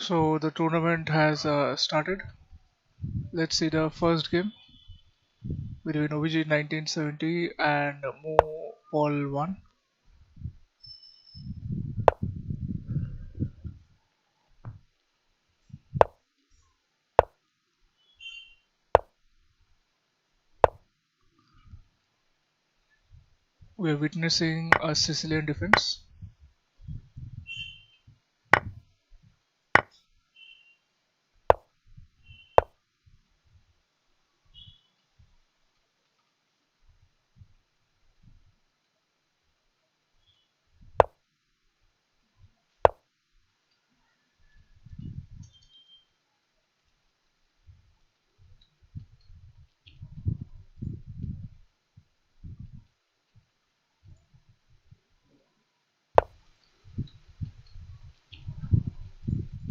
So the tournament has started. Let's see the first game between OVG 1970 and Mo Paul 1. We are witnessing a Sicilian defense.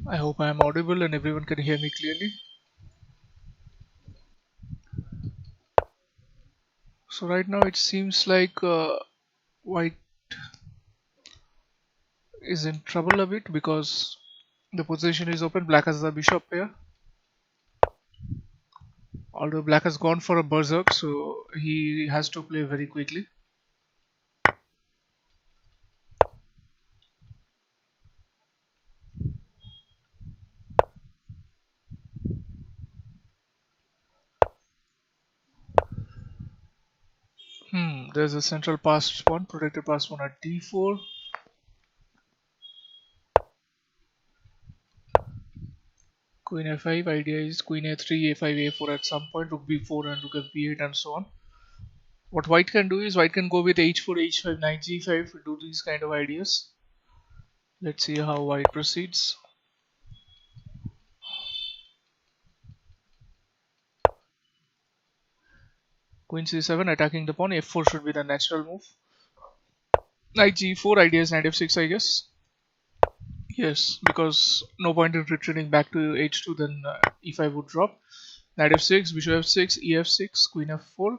I hope I am audible and everyone can hear me clearly. So right now it seems like White is in trouble a bit because the position is open. Black has the bishop here. Although Black has gone for a berserk, so he has to play very quickly. There's a central passed pawn, protected passed pawn at d4. Queen f5, idea is queen a3, a5, a4 at some point, rook b4 and rook fb8 and so on. What white can do is white can go with h4, h5, knight g5, do these kind of ideas. Let's see how white proceeds. Queen c7 attacking the pawn, f4 should be the natural move. Knight g4, idea is knight f6 I guess. Yes, because no point in retreating back to h2, then e5 would drop. Knight f6, bishop f6, ef6, queen f4.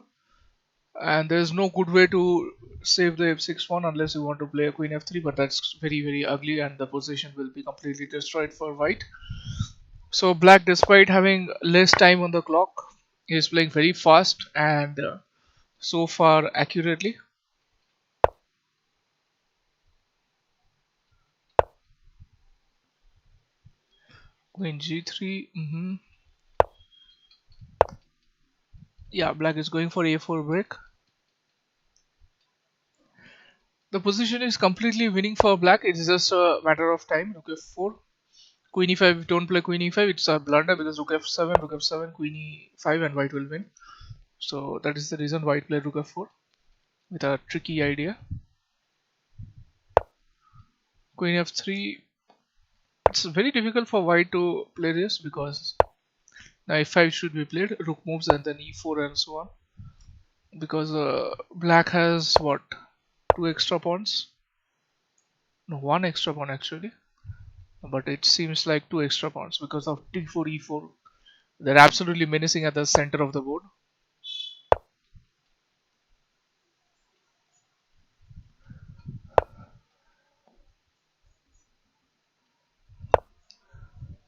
And there's no good way to save the f6 pawn unless you want to play a queen f3, but that's very ugly and the position will be completely destroyed for white. So black, despite having less time on the clock, is playing very fast and so far accurately. Queen g3. Yeah, black is going for a4 break. The position is completely winning for black. It's just a matter of time. Rook f4. Queen e5, don't play queen e5. It's a blunder because rook f7, queen e5 and white will win. So that is the reason white played rook f4 with a tricky idea. Queen f3. It's very difficult for white to play this because now f5 should be played. Rook moves and then e4 and so on. Because black has what? 2 extra pawns? No, 1 extra pawn actually. But it seems like 2 extra pawns because of d4, e4. They're absolutely menacing at the center of the board.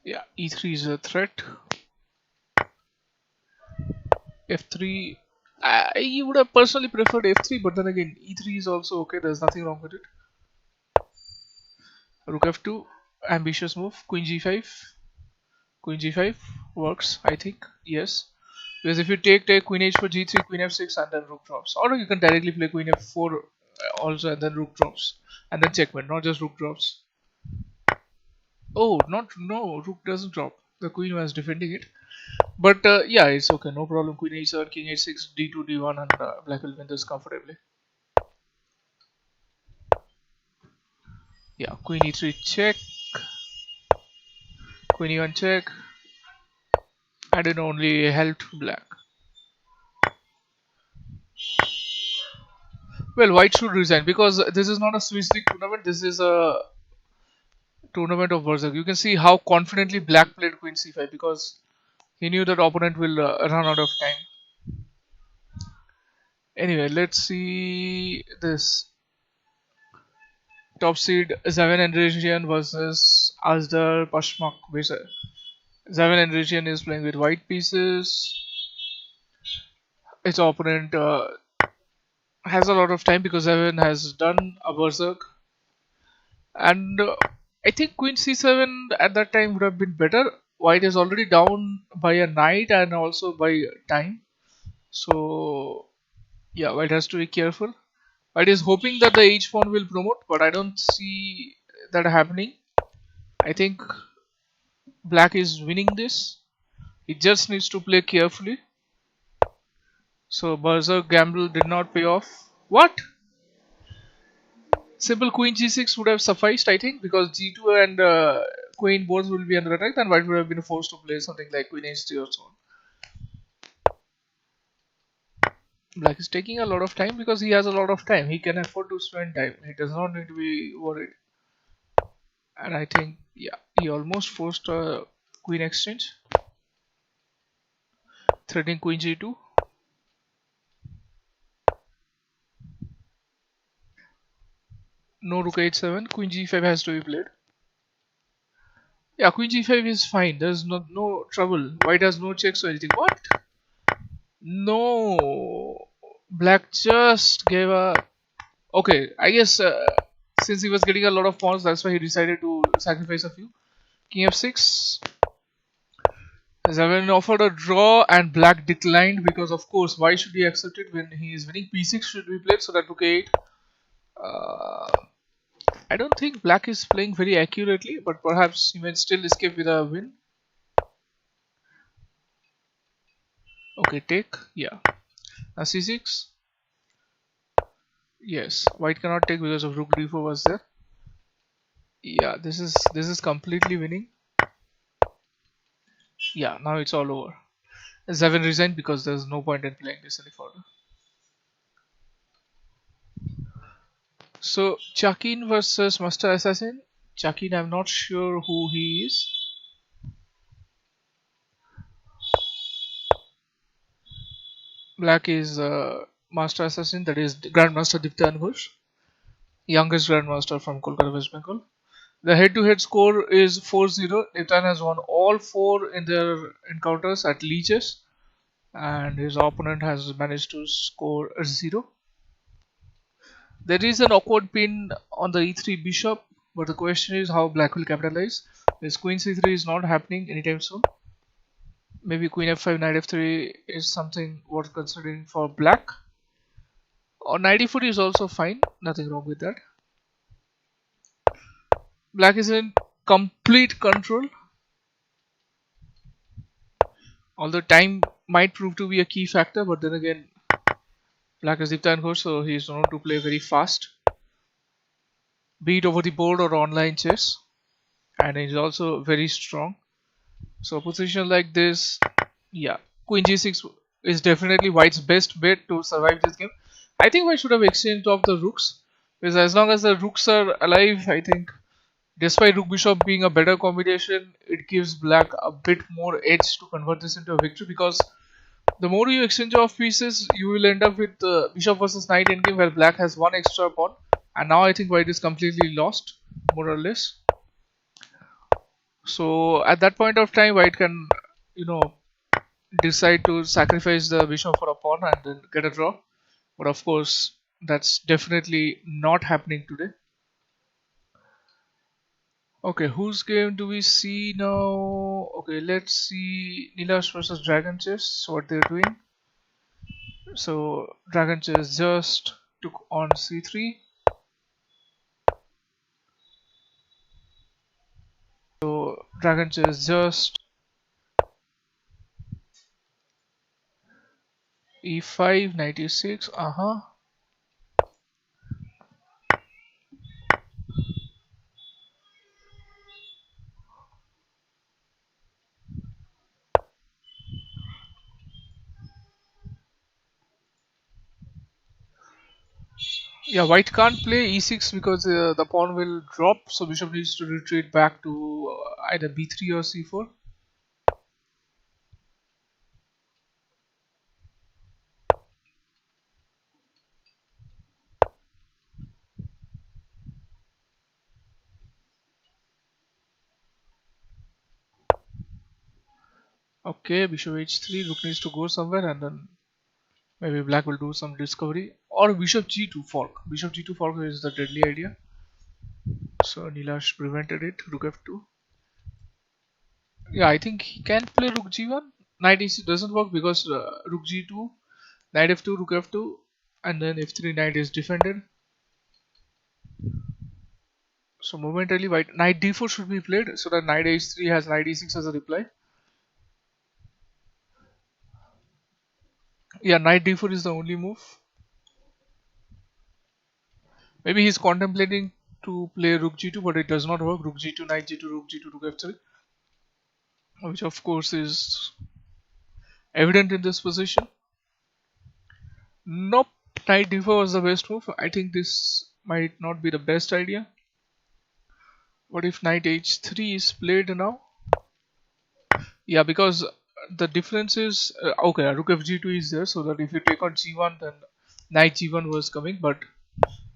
Yeah, e3 is a threat. f3. I would have personally preferred f3, but then again, e3 is also okay. There's nothing wrong with it. Rook f2, ambitious move. Queen g5. Queen g5 works, I think. Yes. Because if you take queen h4, g3, queen f6, and then rook drops. Or you can directly play queen f4 also, and then rook drops. And then checkmate, not just rook drops. Oh, no, rook doesn't drop. The queen was defending it. But yeah, it's okay, no problem. Queen h7, king h6, d2, d1, and black will win this comfortably. Yeah, queen e3 check. Queen e1 check. And it only helped black. Well, white should resign because this is not a Swiss League tournament. This is a tournament of Berserk. You can see how confidently black played queen c5 because he knew that opponent will run out of time. Anyway, let's see this top seed Zaven Andresian versus Asdar, Pashmak, Zavin and Region is playing with white pieces. Its opponent has a lot of time because Zavin has done a berserk. And I think Queen c7 at that time would have been better. White is already down by a knight and also by time. So yeah, White has to be careful. White is hoping that the h pawn will promote, but I don't see that happening. I think Black is winning this. He just needs to play carefully. So Berserk gamble did not pay off. What? Simple Queen g6 would have sufficed, I think, because g2 and Queen both will be under attack, and White would have been forced to play something like Queen h3 or so on. Black is taking a lot of time because he has a lot of time. He can afford to spend time. He does not need to be worried. And I think, yeah, he almost forced a Queen exchange, threatening Queen g2. No Rook h7. Queen g5 has to be played. Yeah, Queen g5 is fine. There's no trouble. White has no checks or anything. What? No. Black just gave a. Okay, I guess since he was getting a lot of pawns, that's why he decided to sacrifice a few. King f6. Zavin offered a draw and Black declined because, of course, why should he accept it when he is winning? p6 should be played, so that Rook a8. I don't think Black is playing very accurately, but perhaps he may still escape with a win. Okay, take. Yeah. Now c6. Yes, White cannot take because of Rook d4 was there. Yeah, this is completely winning. Yeah, now it's all over. Zavin resigned because there's no point in playing this any further. So Chakin versus Master Assassin. Chakin, I'm not sure who he is. Black is Master Assassin, that is Grandmaster Diptan Ghosh, youngest Grandmaster from Kolkata, West Bengal. The head-to-head score is 4-0. Diptan has won all 4 in their encounters at Leeches, and his opponent has managed to score 0. There is an awkward pin on the e3 bishop, but the question is how Black will capitalize. This Queen c3 is not happening anytime soon. Maybe Queen f5, Knight f3 is something worth considering for Black. Or Knight e4 is also fine, nothing wrong with that. Black is in complete control. Although time might prove to be a key factor, but then again, Black is Diptan Ghosh, so he is known to play very fast, be it over the board or online chess, and he is also very strong. So a position like this, yeah, Queen g6 is definitely White's best bet to survive this game. I think White should have exchanged off the rooks, because as long as the rooks are alive, I think despite Rook Bishop being a better combination, it gives Black a bit more edge to convert this into a victory, because the more you exchange off pieces, you will end up with Bishop versus Knight endgame where Black has one extra pawn, and now I think White is completely lost, more or less. So at that point of time, White can, decide to sacrifice the bishop for a pawn and then get a draw. But of course, that's definitely not happening today. Okay, whose game do we see now? Okay, let's see Niladri versus Dragon Chess, what they're doing. So Dragon Chess just took on c3. So Dragon Chess just e5, knight e6. Yeah, White can't play e6 because the pawn will drop, so Bishop needs to retreat back to either b3 or c4. Okay, bishop h3, rook needs to go somewhere, and then maybe black will do some discovery. Or bishop g2 fork. Bishop g2 fork is the deadly idea. So Nilash prevented it. Rook f2. Yeah, I think he can play rook g1. Knight e6 doesn't work because rook g2, knight f2, rook f2, and then f3 knight is defended. So momentarily white knight d4 should be played so that knight h3 has knight e6 as a reply. Yeah, knight d4 is the only move. Maybe he's contemplating to play rook g2, but it does not work. Rook g2, knight g2, rook g2, rook f3, which of course is evident in this position. Nope, knight d4 was the best move. I think this might not be the best idea. What if knight h3 is played now? Yeah, because the difference is okay, rook fg2 is there, so that if you take on g1, then knight g1 was coming, but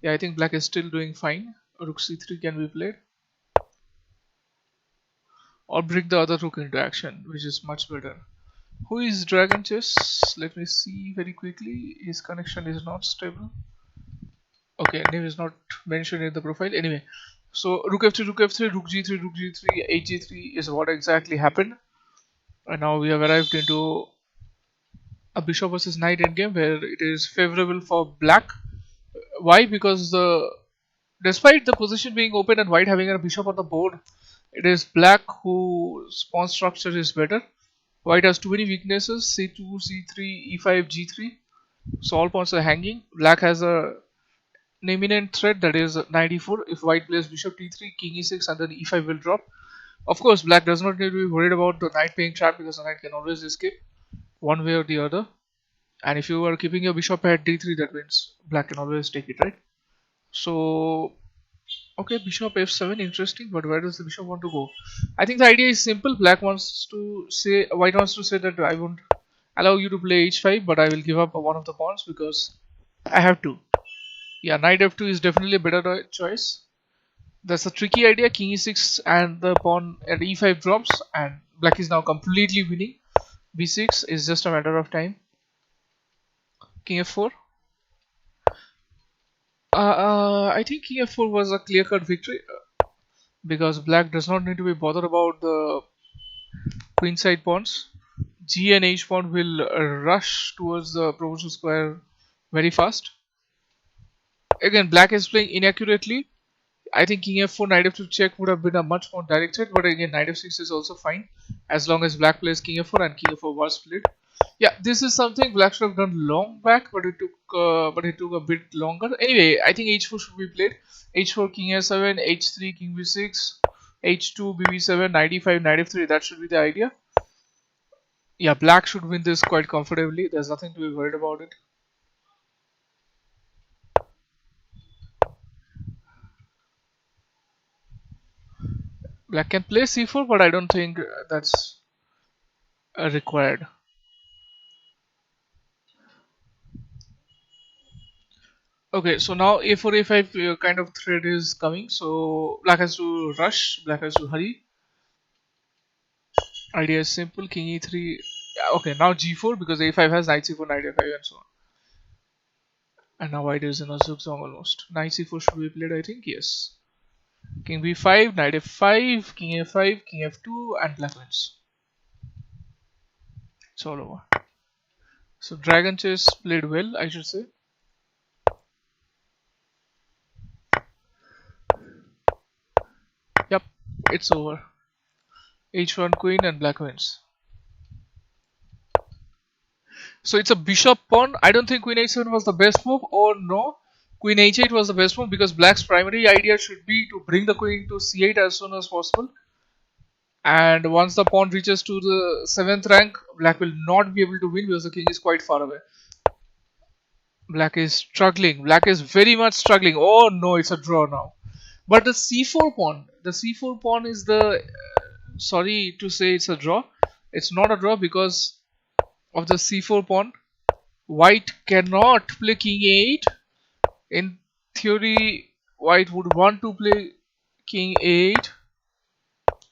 yeah, I think black is still doing fine. Rook c3 can be played, or bring the other rook into action, which is much better. Who is Dragon Chess? Let me see very quickly. His connection is not stable. Okay, name is not mentioned in the profile. Anyway, so rook f3, rook f3, rook g3, rook g3, hg3 is what exactly happened. And now we have arrived into a bishop versus knight endgame where it is favorable for black. Why? Because despite the position being open and white having a bishop on the board, it is black whose pawn structure is better. White has too many weaknesses: c2, c3, e5, g3. So all pawns are hanging. Black has an imminent threat, that is knight e4. If white plays bishop t3, king e6, and then e5 will drop. Of course, black does not need to be worried about the knight being trapped because the knight can always escape one way or the other. And if you are keeping your bishop at d3, that means black can always take it, right? So, okay, bishop f7, interesting, but where does the bishop want to go? I think the idea is simple. Black wants to say, white wants to say that I won't allow you to play h5, but I will give up one of the pawns because I have to. Yeah, knight f2 is definitely a better choice. That's a tricky idea. King e6 and the pawn at e5 drops, and black is now completely winning. b6 is just a matter of time. King f4. I think king f4 was a clear-cut victory because black does not need to be bothered about the queenside pawns. G and H pawn will rush towards the provincial square very fast. Again, black is playing inaccurately. I think king f4, knight f2 check would have been a much more direct threat, but again, knight f6 is also fine as long as black plays king f4 and king f4 was played. Yeah, this is something black should have done long back, but it took a bit longer. Anyway, I think h4 should be played. h4, king a7, h3, king b6, h2, bb7, knight e5, knight f3. That should be the idea. Yeah, black should win this quite comfortably. There's nothing to be worried about it. Black can play c4, but I don't think that's required. Okay, so now a4, a5 kind of threat is coming. So black has to rush, black has to hurry. Idea is simple, king e3. Yeah, okay, now g4 because a5 has knight c4, knight a5 and so on. And now white is in a zugzwang almost. Knight c4 should be played, I think, yes. King b5, knight f5, king a5, king f2, and black wins. It's all over. So dragon chess played well, I should say. Yep, it's over. h1 queen and black wins. So it's a bishop pawn. I don't think queen h7 was the best move, or no, queen h8 was the best move because black's primary idea should be to bring the queen to c8 as soon as possible. And once the pawn reaches to the 7th rank, black will not be able to win because the king is quite far away. Black is struggling. Black is very much struggling. Oh no, it's a draw now. But the c4 pawn is the sorry to say it's a draw. It's not a draw because of the c4 pawn. White cannot play king a8. In theory, white would want to play king a8,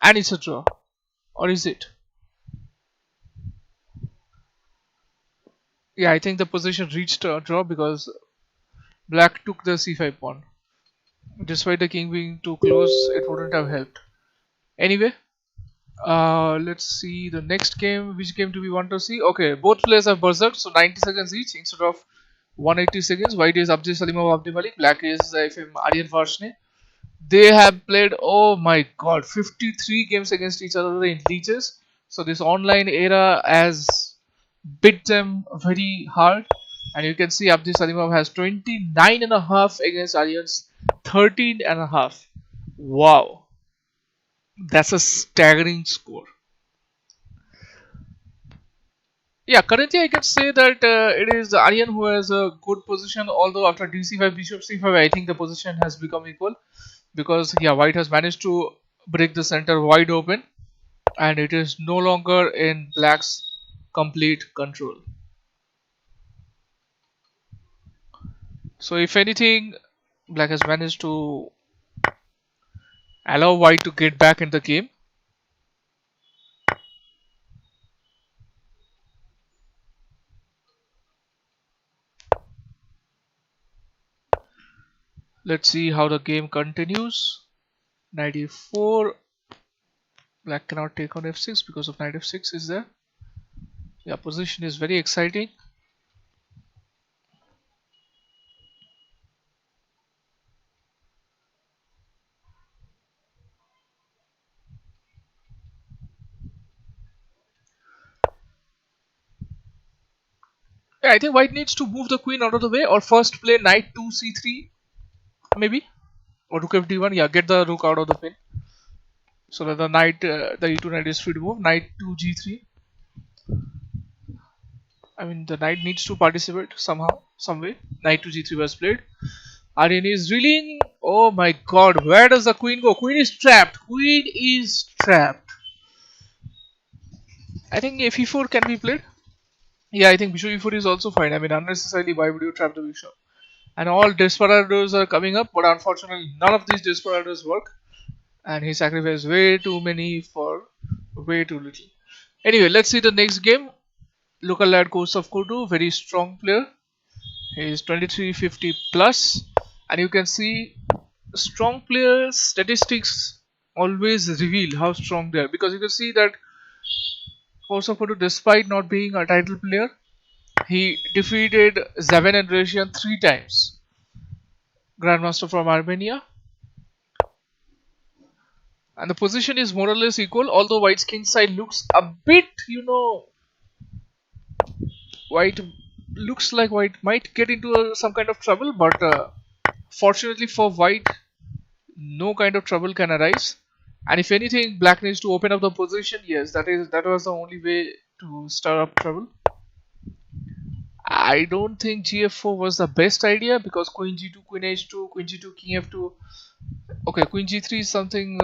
and it's a draw. Or is it? Yeah, I think the position reached a draw because black took the c5 pawn. Despite the king being too close, it wouldn't have helped. Anyway, let's see the next game. Which game do we want to see? Okay, both players have berserked, so 90 seconds each instead of 180 seconds. White is Abdi Salimov Abdi Malik, black is FM Aryan Varshney. They have played, oh my god, 53 games against each other in leagues. So this online era has bit them very hard. And you can see Abdi Salimov has 29 and a half against Aryan's 13 and a half. Wow, that's a staggering score. Yeah, currently I can say that it is Aryan who has a good position. Although after dc5, bishop c5, I think the position has become equal because yeah, white has managed to break the center wide open, and it is no longer in black's complete control. So if anything, black has managed to allow white to get back in the game. Let's see how the game continues. Knight e4. Black cannot take on f6 because of knight f6 is there. Yeah, position is very exciting. Yeah, I think white needs to move the queen out of the way, or first play knight 2 c3 maybe, or rook f d1. Yeah, get the rook out of the pin so that the knight, the e2 knight is free to move. Knight 2 g3. I mean, the knight needs to participate somehow, some way. Knight to g3 was played. Aryan is reeling. Oh my god, where does the queen go? Queen is trapped. Queen is trapped. I think f e4 can be played. Yeah, I think bishop e4 is also fine. I mean, unnecessarily, why would you trap the bishop? And all desperados are coming up, but unfortunately, none of these desperados work. And he sacrificed way too many for way too little. Anyway, let's see the next game. Local lad Coast of Kudu, very strong player. He is 2350 plus, and you can see strong players statistics always reveal how strong they are, because you can see that Coast of Kudu, despite not being a title player, he defeated Zaven and Russian 3 times. Grandmaster from Armenia. And the position is more or less equal, although white's king side looks a bit, white looks like white might get into some kind of trouble, but fortunately for white, no kind of trouble can arise. And if anything, black needs to open up the position. Yes, that was the only way to stir up trouble. I don't think gf4 was the best idea, because queen g2, queen h2, queen g2, king f2. Okay, queen g3 is something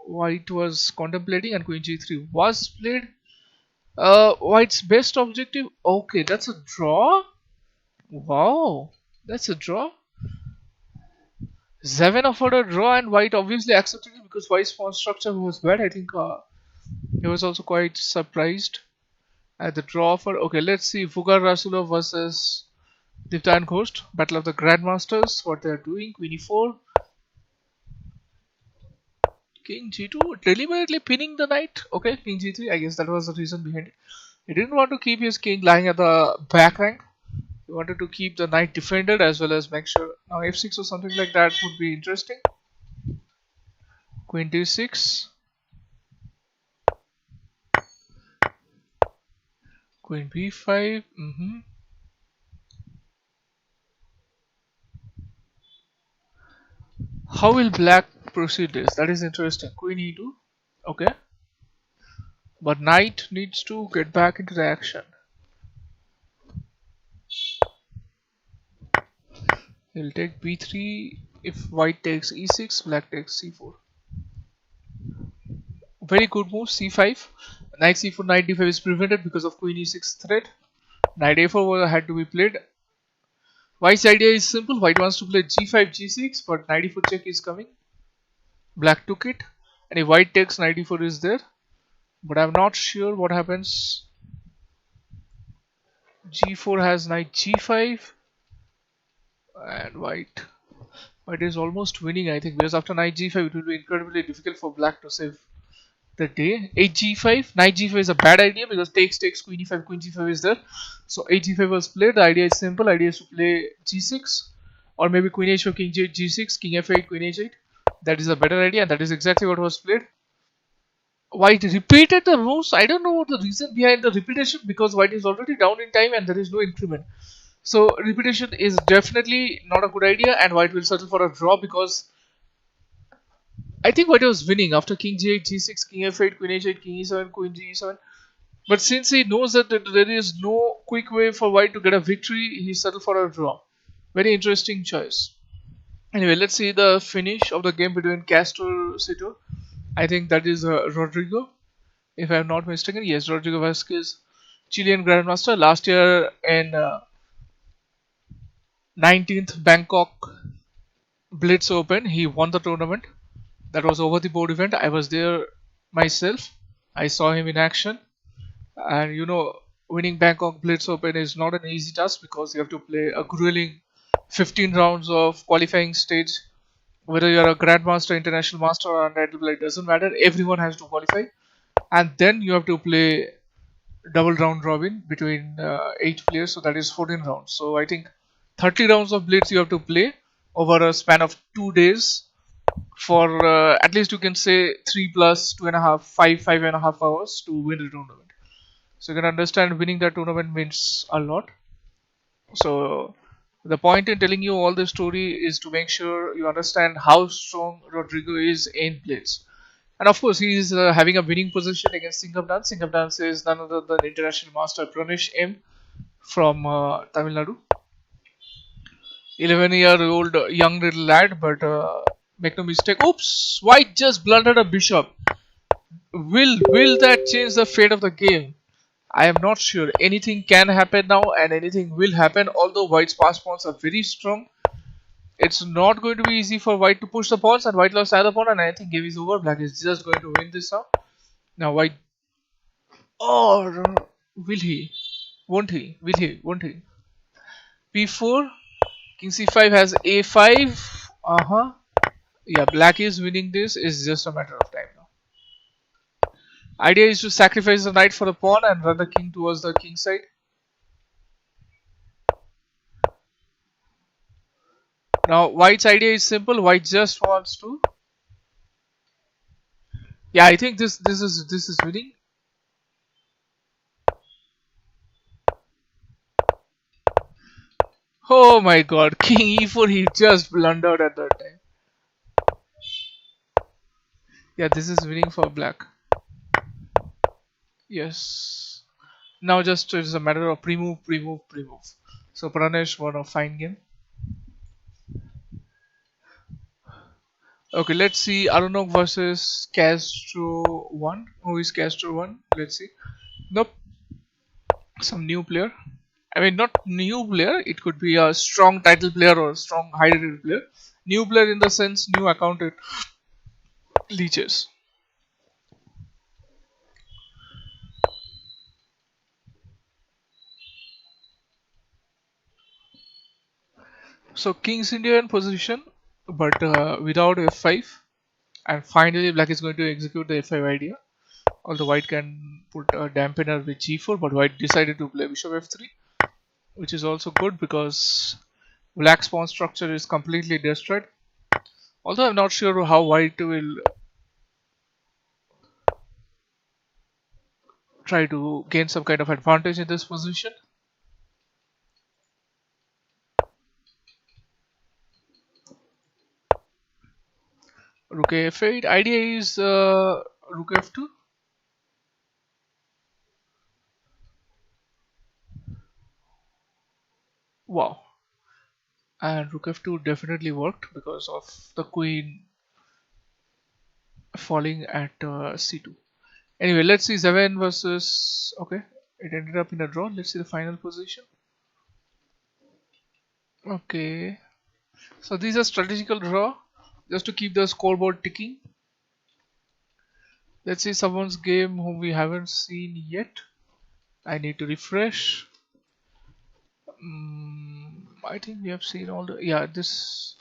white was contemplating, and queen g3 was played. White's best objective. Okay, that's a draw. Wow, that's a draw. Seven offered a draw, and white obviously accepted it because white's pawn structure was bad. I think he was also quite surprised at the draw offer. Okay, let's see Fugar Rasulov versus Divtan Ghost. Battle of the Grandmasters. What they're doing. Queen e4. King g2. Deliberately pinning the knight. Okay, king g3. I guess that was the reason behind it. He didn't want to keep his king lying at the back rank. He wanted to keep the knight defended as well as make sure. Now f6 or something like that would be interesting. Queen d6. Queen b5. How will black proceed this? That is interesting. Queen e2. Okay. But knight needs to get back into the action. He'll take b3. If white takes e6, black takes c4. Very good move. c5. Knight c4, knight d5 is prevented because of queen e6 threat. Knight a4 had to be played. White's idea is simple. White wants to play g5, g6, but knight e4 check is coming. Black took it, and if white takes, knight e4 is there. But I'm not sure what happens. G4 has knight G5, and white is almost winning, I think, because after knight G5 it will be incredibly difficult for black to save the day. 8G5, knight G5 is a bad idea because takes queen E5, queen G5 is there. So 8G5 was played. The idea is simple. Idea is to play G6 or maybe queen H4, king G6, king F8, queen H8. That is a better idea, and that is exactly what was played. White repeated the moves. I don't know what the reason behind the repetition, because white is already down in time and there is no increment. So repetition is definitely not a good idea, and white will settle for a draw because I think white was winning after king G8, G6, king F8, queen H8, king E7, queen G7. But since he knows that there is no quick way for white to get a victory, he settled for a draw. Very interesting choice. Anyway, let's see the finish of the game between Castro Cito. I think that is Rodrigo, if I am not mistaken. Yes, Rodrigo Vasquez, Chilean Grandmaster. Last year in 19th Bangkok Blitz Open, he won the tournament. That was over the board event. I was there myself. I saw him in action. And you know, winning Bangkok Blitz Open is not an easy task because you have to play a grueling 15 rounds of qualifying stage. Whether you're a Grandmaster, International Master, or Untitled, it doesn't matter. Everyone has to qualify. And then you have to play double round robin between 8 players, so that is 14 rounds. So I think 30 rounds of Blitz you have to play over a span of 2 days for at least you can say 3 plus 2.5, 5.5 hours to win the tournament. So you can understand winning that tournament means a lot. So the point in telling you all this story is to make sure you understand how strong Rodrigo is in Blitz. And of course, he is having a winning position against Singham Dance. Singham Dance is none other than international master Pranesh M from Tamil Nadu. 11-year-old young little lad, but make no mistake. Oops! White just blundered a bishop. Will that change the fate of the game? I am not sure. Anything can happen now, and anything will happen. Although White's pass pawns are very strong, it's not going to be easy for White to push the pawns, and White lost either pawn, and I think game is over. Black is just going to win this now. Now White, or will he? Won't he? Will he? Won't he? P4, King C5 has A5. Yeah, Black is winning this. It's just a matter of time now. Idea is to sacrifice the knight for the pawn and run the king towards the king side. Now White's idea is simple. White just wants to. Yeah, I think this is winning. Oh my god, King E4, he just blundered at that time. Yeah, this is winning for Black. Yes. Now just it's a matter of pre-move. So Pranesh won a fine game. Okay, let's see Arunok versus Castro 1. Who is Castro 1? Let's see. Nope. Some new player. I mean, not new player. It could be a strong title player or a strong high rated player. New player in the sense new account it leeches. So King's India in position, but without F5. And finally, Black is going to execute the F5 idea. Although White can put a dampener with G4, but White decided to play Bishop F3, which is also good because Black's pawn structure is completely destroyed. Although I'm not sure how White will try to gain some kind of advantage in this position. Rook F8. Idea is Rook F2. Wow. And Rook F2 definitely worked because of the queen falling at C2. Anyway, let's see Zeven versus. Okay, it ended up in a draw. Let's see the final position. Okay, so these are strategical draw just to keep the scoreboard ticking. Let's see someone's game whom we haven't seen yet. I need to refresh. I think we have seen all the this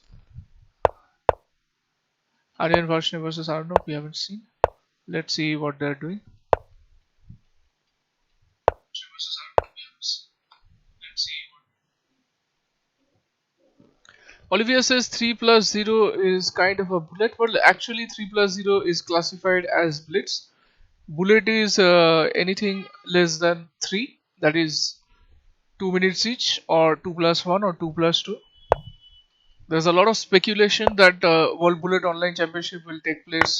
Aryan Varshney versus Arnav we haven't seen. Let's see what they're doing. Olivia says 3 plus 0 is kind of a bullet, but actually 3 plus 0 is classified as blitz. Bullet is anything less than 3, that is 2 minutes each, or 2 plus 1 or 2 plus 2. There's a lot of speculation that World Bullet Online Championship will take place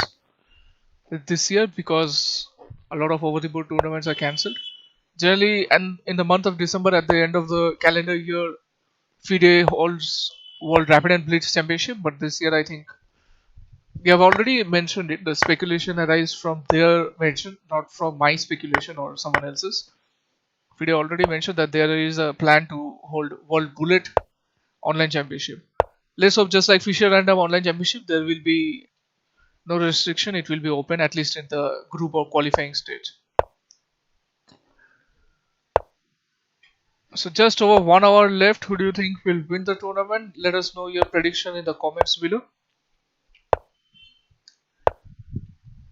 this year because a lot of over the board tournaments are cancelled. Generally, and in the month of December at the end of the calendar year, FIDE holds World Rapid and Blitz Championship, but this year I think we have already mentioned it. The speculation arises from their mention, not from my speculation or someone else's. FIDE already mentioned that there is a plan to hold World Bullet Online Championship. Let's hope, just like Fisher Random Online Championship, there will be no restriction. It will be open, at least in the group or qualifying stage. So just over 1 hour left. Who do you think will win the tournament? Let us know your prediction in the comments below.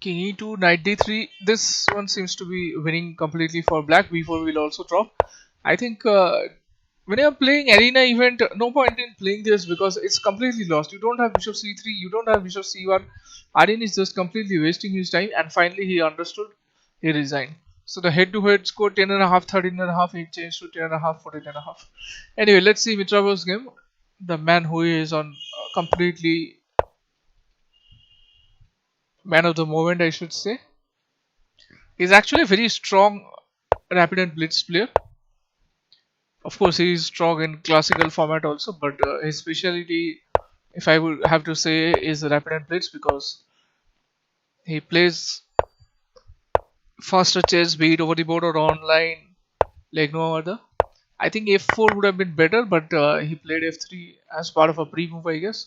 King e2, knight d3. This one seems to be winning completely for black. b4 will also drop. I think when you are playing arena event, no point in playing this because it's completely lost. You don't have bishop c3, you don't have bishop c1. Aryan is just completely wasting his time, and finally he understood. He resigned. So the head-to-head score 10.5, 13.5, it changed to 10.5, 14.5. Anyway, let's see Mitravo's game. The man who is on completely man of the moment, I should say. He's actually a very strong rapid and blitz player. Of course, he is strong in classical format also, but his specialty, if I would have to say, is rapid and blitz because he plays faster chess, be it over the board or online, like no other. I think f4 would have been better, but he played f3 as part of a pre-move, I guess.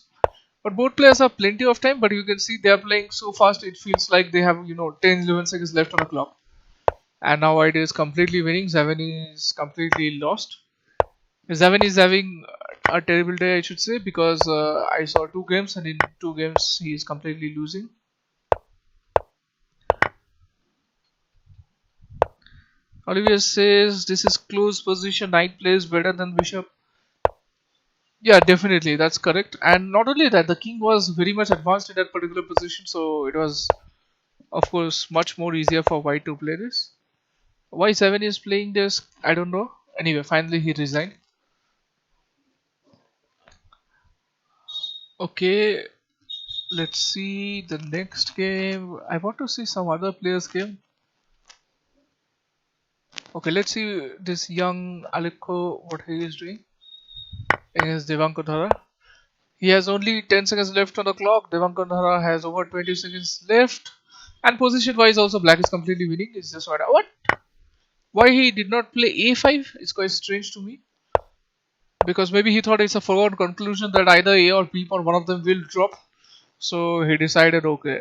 But both players have plenty of time, but you can see they are playing so fast, it feels like they have 10, 11 seconds left on the clock. And now it is completely winning. Zavani is completely lost. Zavani is having a terrible day, I should say, because I saw 2 games, and in 2 games he is completely losing. Olivier says this is close position. Knight plays better than bishop. Yeah, definitely, that's correct. And not only that, the king was very much advanced in that particular position, so it was, of course, much more easier for white to play this. Why 7 is playing this, I don't know. Anyway, finally he resigned. Okay, let's see the next game. I want to see some other players' game. Okay, let's see this young Aleko, what he is doing against Devanko Dhara. He has only 10 seconds left on the clock. Devanko Dhara has over 20 seconds left. And position wise also black is completely winning. It's just what? Why he did not play a5 is quite strange to me. Because maybe he thought it's a foregone conclusion that either a or b or one of them will drop. So he decided, okay,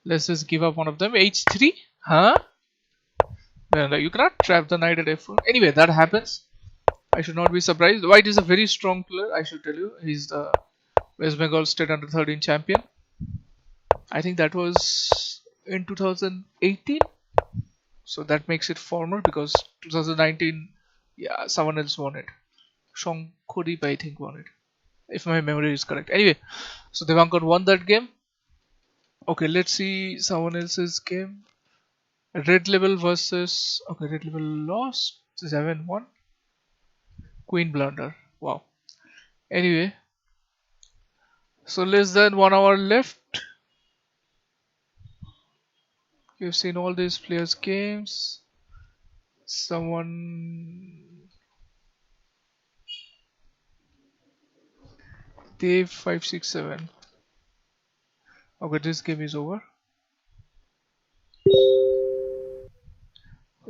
let's just give up one of them. h3? Huh? Well, you cannot trap the knight at f4. Anyway, that happens. I should not be surprised. White is a very strong player, I should tell you. He's the West Bengal State Under 13 champion. I think that was in 2018. So that makes it former because 2019, yeah, someone else won it. Shongkodip, I think, won it. If my memory is correct. Anyway, so Devankar won that game. Okay, let's see someone else's game. Red level versus... Okay, red level lost. 7-1. Queen blunder. Wow. Anyway. So less than 1 hour left. You've seen all these players' games. Someone... Dave 567. Okay, this game is over.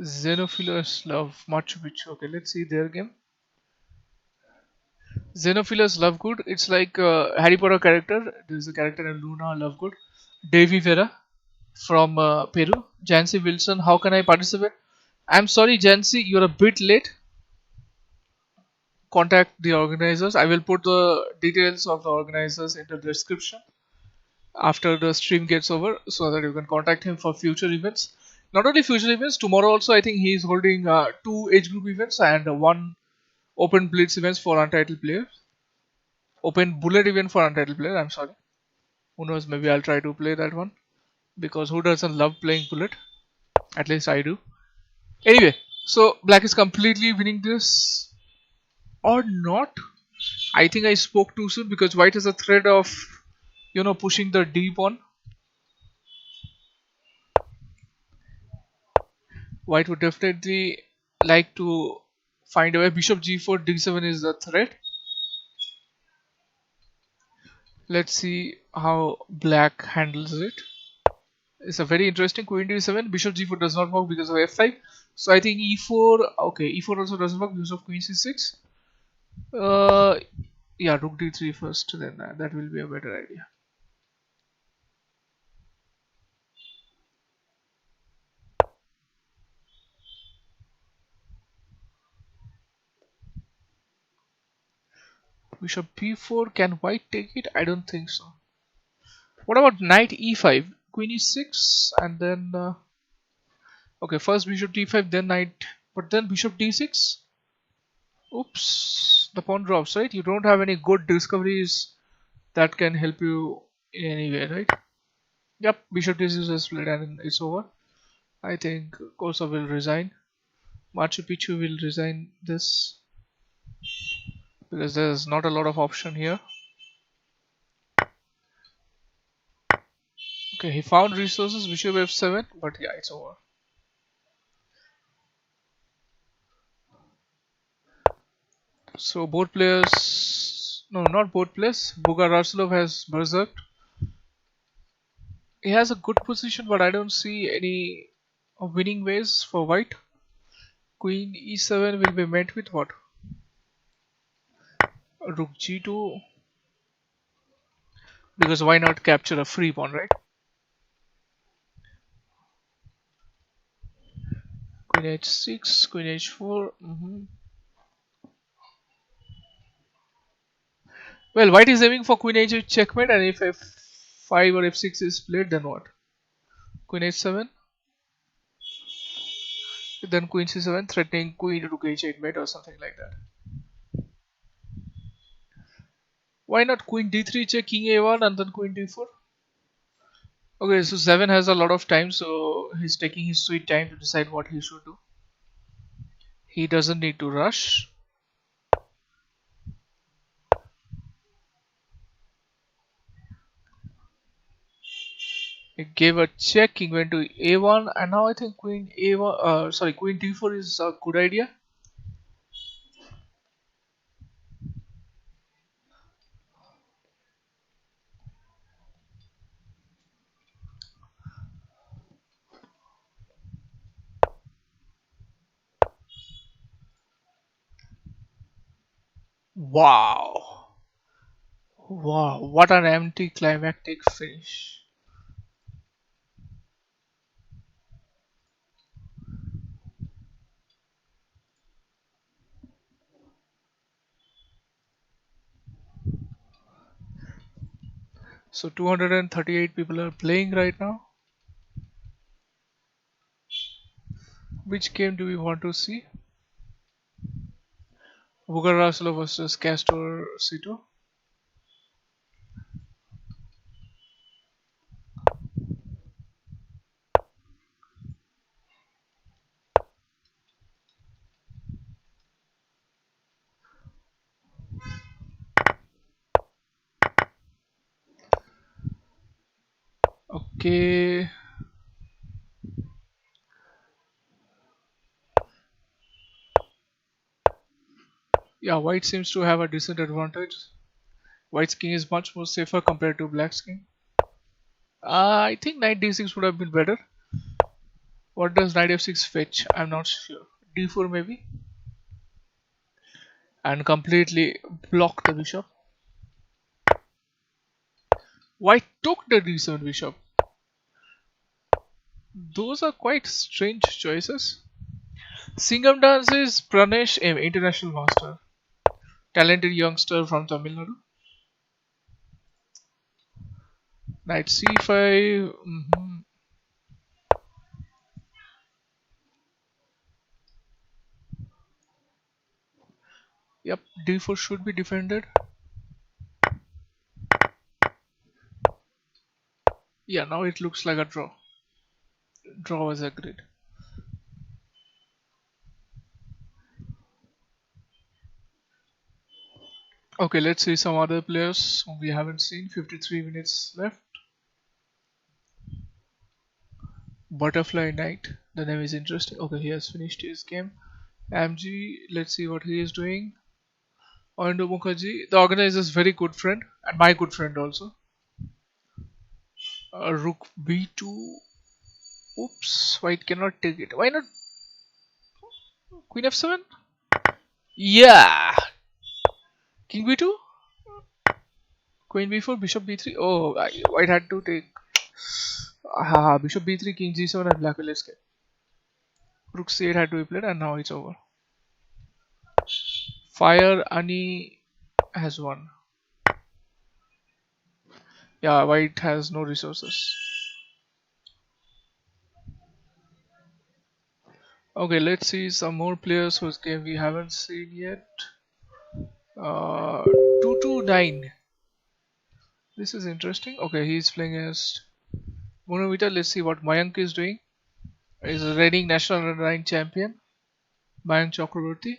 Xenophilus love Machu Picchu. Okay, let's see their game. Xenophilus Lovegood. It's like a Harry Potter character. There is a character in Luna Lovegood. Davy Vera from Peru. Jancy Wilson. How can I participate? I'm sorry, Jancy, you're a bit late. contact the organizers. I will put the details of the organizers in the description after the stream gets over, so that you can contact him for future events. Not only future events, tomorrow also I think he is holding 2 age group events and 1 open blitz events for untitled players. Open bullet event for untitled players, I'm sorry. Who knows, maybe I'll try to play that one. Because who doesn't love playing bullet? At least I do. Anyway, so black is completely winning this. Or not. I think I spoke too soon because white has a threat of, you know, pushing the d pawn. White would definitely like to find a way. Bishop g4, d7 is the threat. Let's see how black handles it. It's a very interesting. Queen d7, bishop g4 does not work because of f5. So I think e4, okay, e4 also doesn't work because of queen c6. Yeah, rook d3 first, then that will be a better idea. Bishop b4, can white take it? I don't think so. What about knight e5? Queen e6 and then okay, first bishop d5, then knight, but then bishop d6. Oops, the pawn drops, right? You don't have any good discoveries that can help you in any way, right? Yep, bishop d6 is split and it's over. I think Kosa will resign. Machu Picchu will resign this because there's not a lot of option here. Okay, he found resources, bishop f7, but yeah, it's over. So both players, no, not both players. Bogararslov has berserked. He has a good position, but I don't see any winning ways for white. Queen e7 will be met with what? Rook g2. Because why not capture a free pawn, right? Queen h6, queen h4. Well, white is aiming for queen h8 checkmate, and if f5 or f6 is played, then what? Queen h7. Then queen c7, threatening queen rook h8 mate or something like that. Why not queen d3 check, king a1 and then queen d4? Okay, so 7 has a lot of time, so he's taking his sweet time to decide what he should do. He doesn't need to rush. He gave a check, king went to a1, and now I think queen a1, queen d4 is a good idea. Wow. Wow, what an anticlimactic finish. So 238 people are playing right now. Which game do we want to see? Bogararslov versus Castor C2. Okay. Yeah, white seems to have a decent advantage. White's king is much more safer compared to black's king. I think knight d6 would have been better. What does knight f6 fetch? I'm not sure. d4 maybe? And completely block the bishop. White took the d7 bishop. Those are quite strange choices. Singham Dance is Pranesh M, international master. Talented youngster from Tamil Nadu. Knight c5. Yep, d4 should be defended. Yeah, now it looks like a draw. Draw was agreed. Okay, let's see some other players whom we haven't seen. 53 minutes left. Butterfly Knight. The name is interesting. Okay, he has finished his game. MG, let's see what he is doing. Oindo Mukherjee, the organizer's very good friend and my good friend also. Rook b2. Oops, white cannot take it. Why not? Queen f7? Yeah! King b2? Queen b4, bishop b3. Oh, white had to take. Bishop b3, king g7, and black will escape. Rook c8 had to be played, and now it's over. Fire Ani has won. Yeah, white has no resources. Okay, let's see some more players whose game we haven't seen yet. 229. This is interesting. Okay, he's playing as Monovita. Let's see what Mayank is doing. He's a reigning national line champion, Mayank Chakraborty.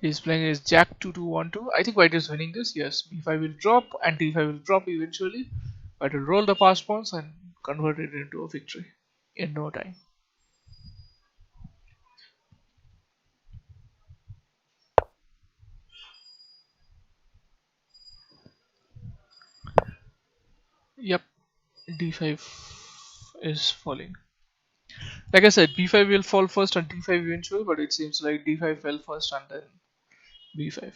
He's playing as Jack 2212. I think white is winning this. Yes, b5 will drop and d5 will drop eventually. White will roll the passed pawns and convert it into a victory in no time. Yep, d5 is falling. Like I said, b5 will fall first and d5 eventually, but it seems like d5 fell first and then b5.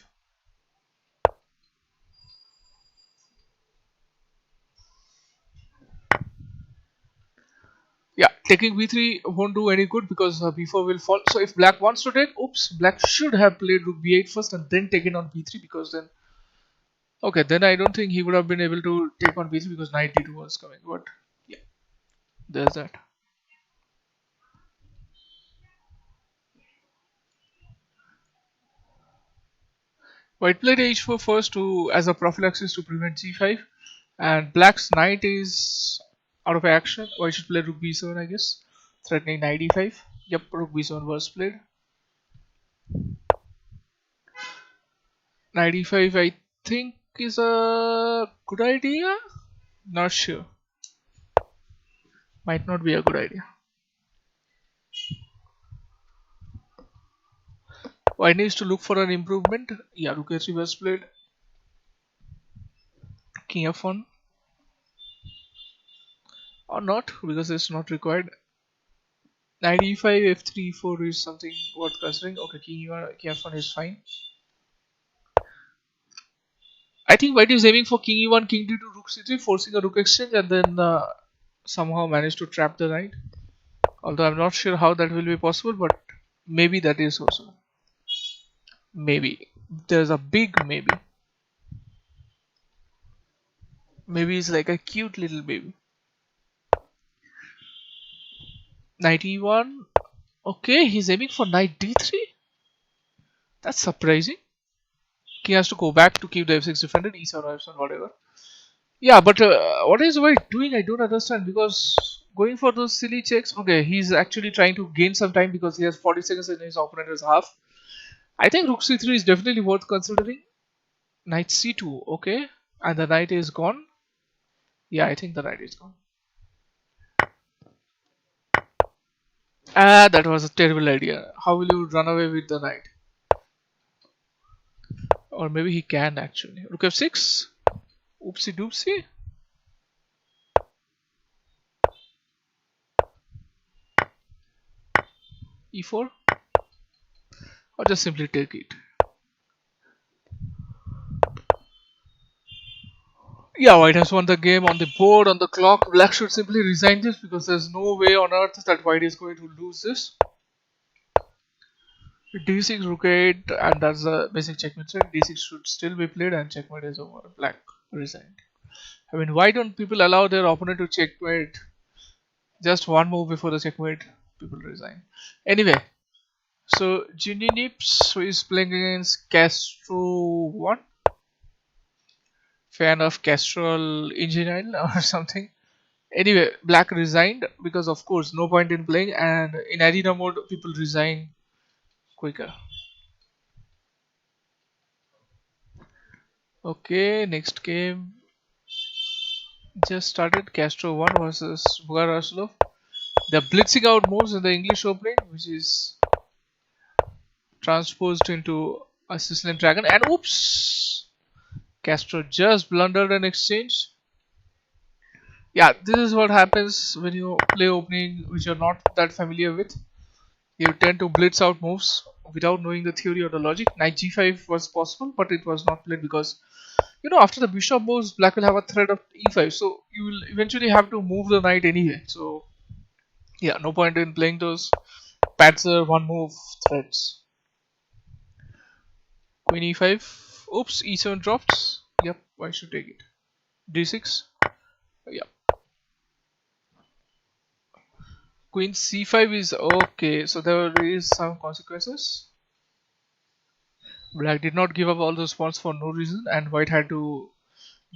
Yeah, taking b3 won't do any good because b4 will fall. So if black wants to take, oops, black should have played rook b8 first and then taken on b3, because then, okay, then I don't think he would have been able to take on b3 because knight d2 was coming. But yeah, there's that. White played h4 first to as a prophylaxis to prevent g5, and black's knight is out of action. White should play rook b7, I guess, threatening knight e5. Yep, rook b7 was played. Knight e5, I think, is a good idea. Not sure. Might not be a good idea. White needs to look for an improvement. Yeah, rook h3 was played. King f1. Or not, because it's not required. Knight e5, f3, e4 is something worth considering. Okay, king f1 is fine. I think white is aiming for king e1, king d2, rook c3, forcing a rook exchange, and then somehow manage to trap the knight. Although I'm not sure how that will be possible, but maybe that is also. Maybe. There's a big maybe. Maybe it's like a cute little baby. Knight e1. Okay, he's aiming for knight d3. That's surprising. King has to go back to keep the f6 defended, e7 or f7, whatever. Yeah, but what is white doing? I don't understand, because going for those silly checks. Okay, he's actually trying to gain some time because he has 40 seconds and his opponent has half. I think rook c3 is definitely worth considering. Knight c2, okay, and the knight is gone. Yeah, I think the knight is gone. That was a terrible idea. How will you run away with the knight? Or maybe he can actually. Rook f6. Oopsie doopsie. e4. Or just simply take it. Yeah, white has won the game on the board, on the clock. Black should simply resign this because there's no way on earth that white is going to lose this. d6 rook 8, and that's the basic checkmate set. d6 should still be played and checkmate is over. Black resigned. I mean, why don't people allow their opponent to checkmate just one move before the checkmate? People resign. Anyway, so Ginny Nips is playing against Castro 1. Fan of Castrol Engineer or something. Anyway, Black resigned because of course no point in playing, and in arena mode people resign quicker. Okay, next game just started. Castro 1 versus Bugarashilov. They're blitzing out moves in the English opening, which is transposed into a Sicilian Dragon, and oops! Castro just blundered an exchange. Yeah, this is what happens when you play opening which you're not that familiar with. You tend to blitz out moves without knowing the theory or the logic. Knight g5 was possible, but it was not played because, you know, after the bishop moves, black will have a threat of e5, so you will eventually have to move the knight anyway. So yeah, no point in playing those Patzer one move threats. Queen e5. Oops, e7 drops. Yep, I should take it. d6. Yep. Queen c5 is okay, so there is some consequences. Black did not give up all those pawns for no reason, and white had to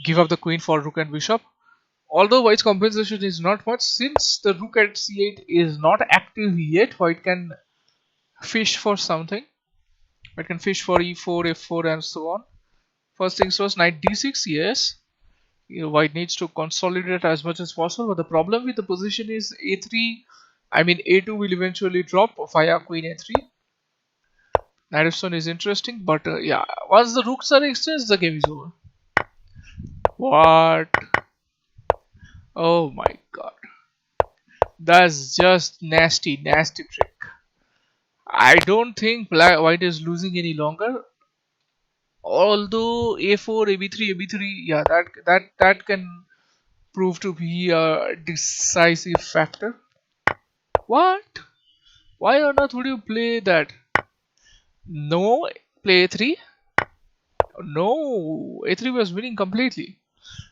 give up the queen for rook and bishop. Although white's compensation is not much, since the rook at c8 is not active yet, white can fish for something. White can fish for e4, f4 and so on. First things first, knight d6, yes. White needs to consolidate as much as possible, but the problem with the position is a3, I mean a2 will eventually drop via queen a3. Knight f7 is interesting, but yeah, once the rooks are exchanged, the game is over. What? Oh my god. That's just nasty trick. I don't think white is losing any longer. Although a4, ab3, ab3, yeah, that can prove to be a decisive factor. What? Why on earth would you play that? No, play a3? No, a3 was winning completely.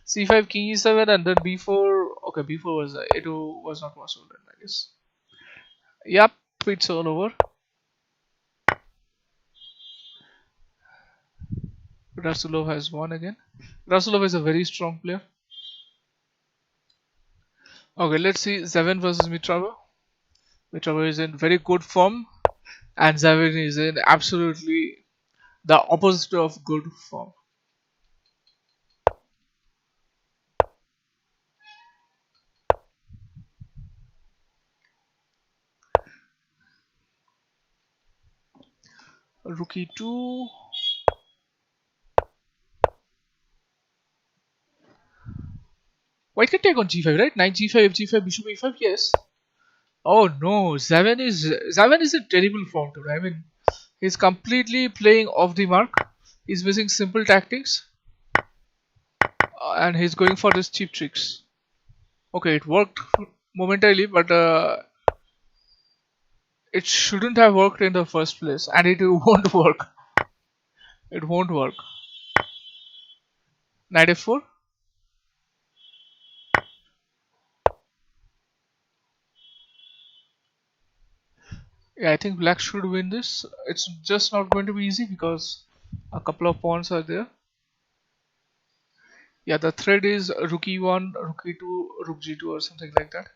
c5, king e7, and then b4. Okay, b4 was a2 was not possible then, I guess. Yep, it's all over. Rasulov has won again. Rasulov is a very strong player. Okay, let's see Zavin versus Mitrova. Mitrova is in very good form, and Zavin is in absolutely the opposite of good form. Rook e2. White can take on g5, right? Knight g5, f5, bishop e5, yes. Oh no, Zavin is in terrible form today. I mean, he's completely playing off the mark. He's missing simple tactics, and he's going for his cheap tricks. Okay, it worked momentarily, but it shouldn't have worked in the first place, and it won't work. It won't work. Knight f4. Yeah, I think black should win this. It's just not going to be easy because a couple of pawns are there. Yeah, the thread is rook e1, rook e2, rook g2 or something like that.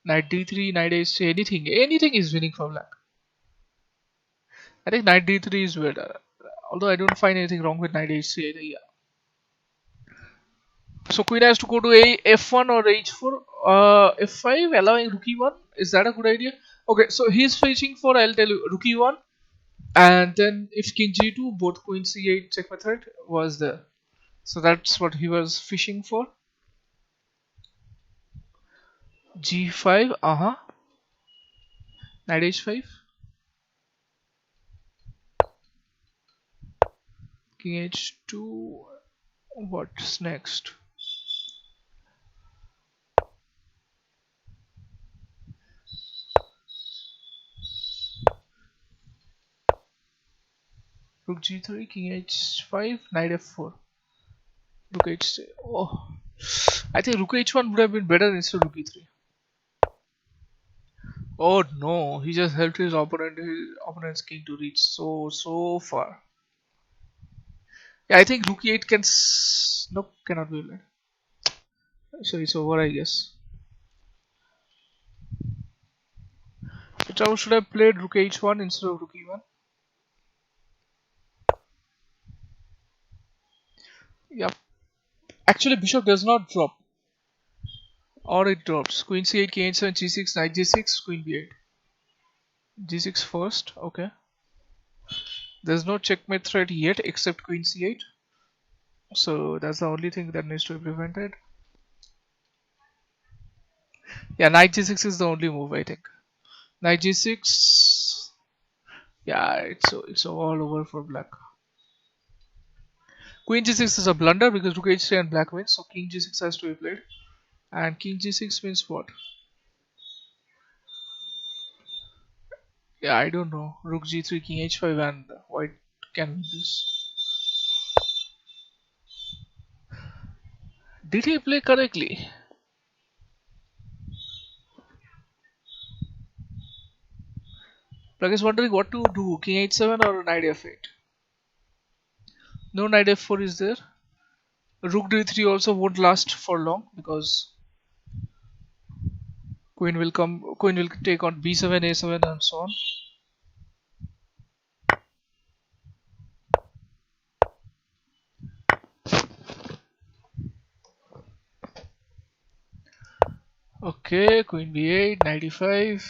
Knight d3, knight h3, anything is winning for black. I think knight d3 is better. Although I don't find anything wrong with knight h3 either. Yeah. So queen has to go to a f1 or h4, f5, allowing rook e1. Is that a good idea? Okay, so he's fetching for, I'll tell you, rook e1, and then if king g2, both queen c8 checkmate threat was there. So that's what he was fishing for. g5, knight h5, king h2. What's next? Rook g3, king h5, knight f4, rook h3. Oh, I think rook h1 would have been better instead of rook e3. Oh no, he just helped his opponent's king to reach so far. Yeah, I think rook e8 can. Nope, cannot be played. So it's over, I guess. Which should have played rook h1 instead of rook e1. Yep. Actually, bishop does not drop. Or it drops. Queen c8, king h7, g6, knight g6, queen b8. g6 first, okay. There's no checkmate threat yet except queen c8. So that's the only thing that needs to be prevented. Yeah, knight g6 is the only move, I think. Knight g6. Yeah, it's all over for black. Queen g6 is a blunder because rook h3 and black wins, so king g6 has to be played. And king g6 means what? Yeah, I don't know. Rook g3, king h5, and white can win this. Did he play correctly? Black is wondering what to do, king h7 or knight f8. No knight f4 is there. Rook d3 also won't last for long because queen will take on b7, a7 and so on. Okay, queen b8, knight e5.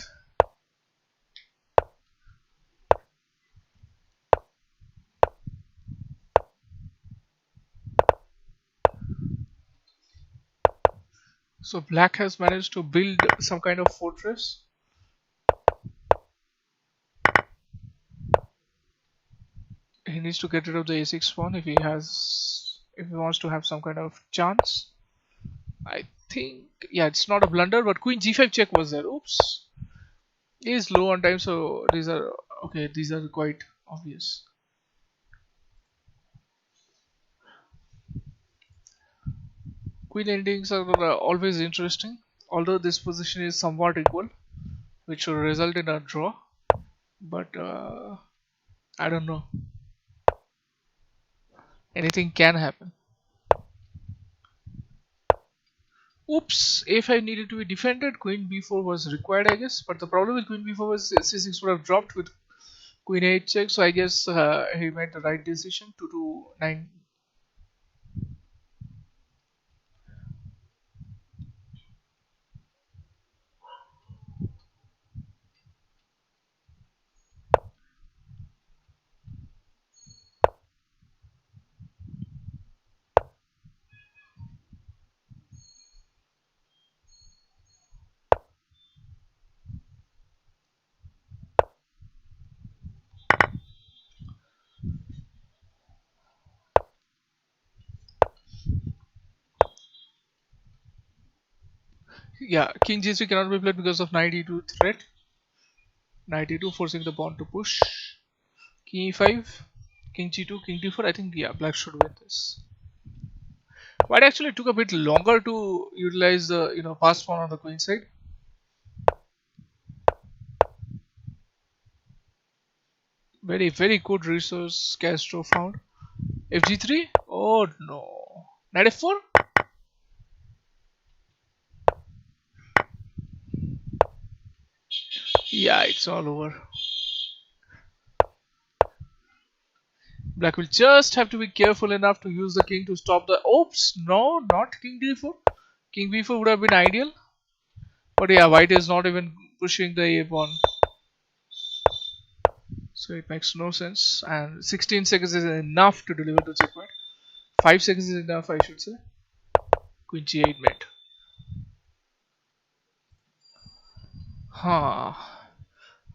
So black has managed to build some kind of fortress. He needs to get rid of the a6 pawn if he wants to have some kind of chance. I think, yeah, it's not a blunder, but queen g5 check was there. Oops. He is low on time, so these are okay. These are quite obvious. Queen endings are always interesting, although this position is somewhat equal, which should result in a draw. But I don't know. Anything can happen. Oops, a5 needed to be defended. Queen b4 was required, I guess. But the problem with queen b4 was c6 would have dropped with queen a8 check. So I guess he made the right decision to do 9. Yeah, king g3 cannot be played because of knight e2 threat. Knight e2 forcing the pawn to push. King e5, king g2, king d4. I think, yeah, black should win this. White actually took a bit longer to utilize the pass pawn on the queen side. Very good resource Castro found. fg3. Oh no. Knight f4. Yeah, it's all over. Black will just have to be careful enough to use the king to stop the. Oops, no, not king d4. King b4 would have been ideal. But yeah, white is not even pushing the a pawn. So it makes no sense. And 16 seconds is enough to deliver the checkmate. 5 seconds is enough, I should say. Queen g8 mate. Huh.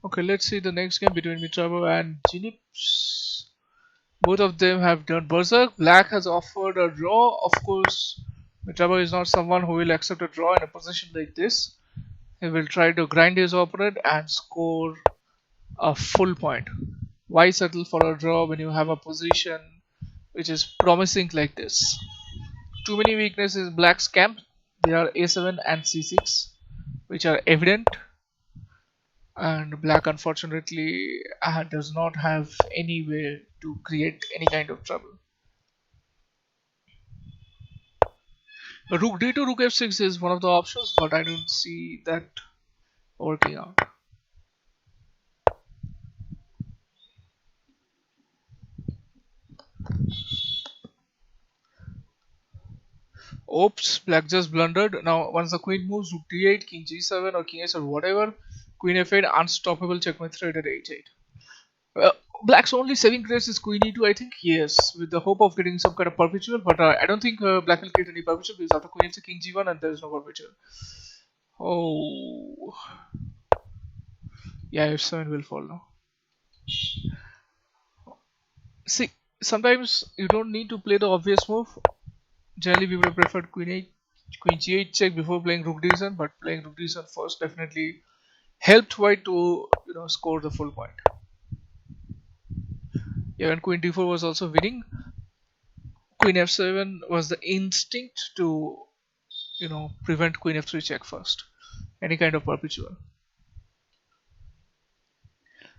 Okay, let's see the next game between Mitrava and Jinips. Both of them have done berserk. Black has offered a draw. Of course, Mitrava is not someone who will accept a draw in a position like this. He will try to grind his opponent and score a full point. Why settle for a draw when you have a position which is promising like this? Too many weaknesses in Black's camp. There are a7 and c6 which are evident, and Black unfortunately does not have any way to create any kind of trouble. Rook d2, rook f6 is one of the options, but I don't see that working out. Oops, Black just blundered. Now once the queen moves, rook d8, king g7 or king h7, whatever, queen f8, unstoppable checkmate threat at h8. Black's only saving grace is queen e2, I think. Yes, with the hope of getting some kind of perpetual, but I don't think Black will get any perpetual because after queen h8, king g1 and there is no perpetual. Oh, yeah, f7 will fall now. See, sometimes you don't need to play the obvious move. Generally, we would have preferred queen g8 check before playing rook d7, but playing rook d7 first definitely helped white to score the full point. Yeah, and queen d4 was also winning. Queen f7 was the instinct to prevent queen f3 check first, any kind of perpetual.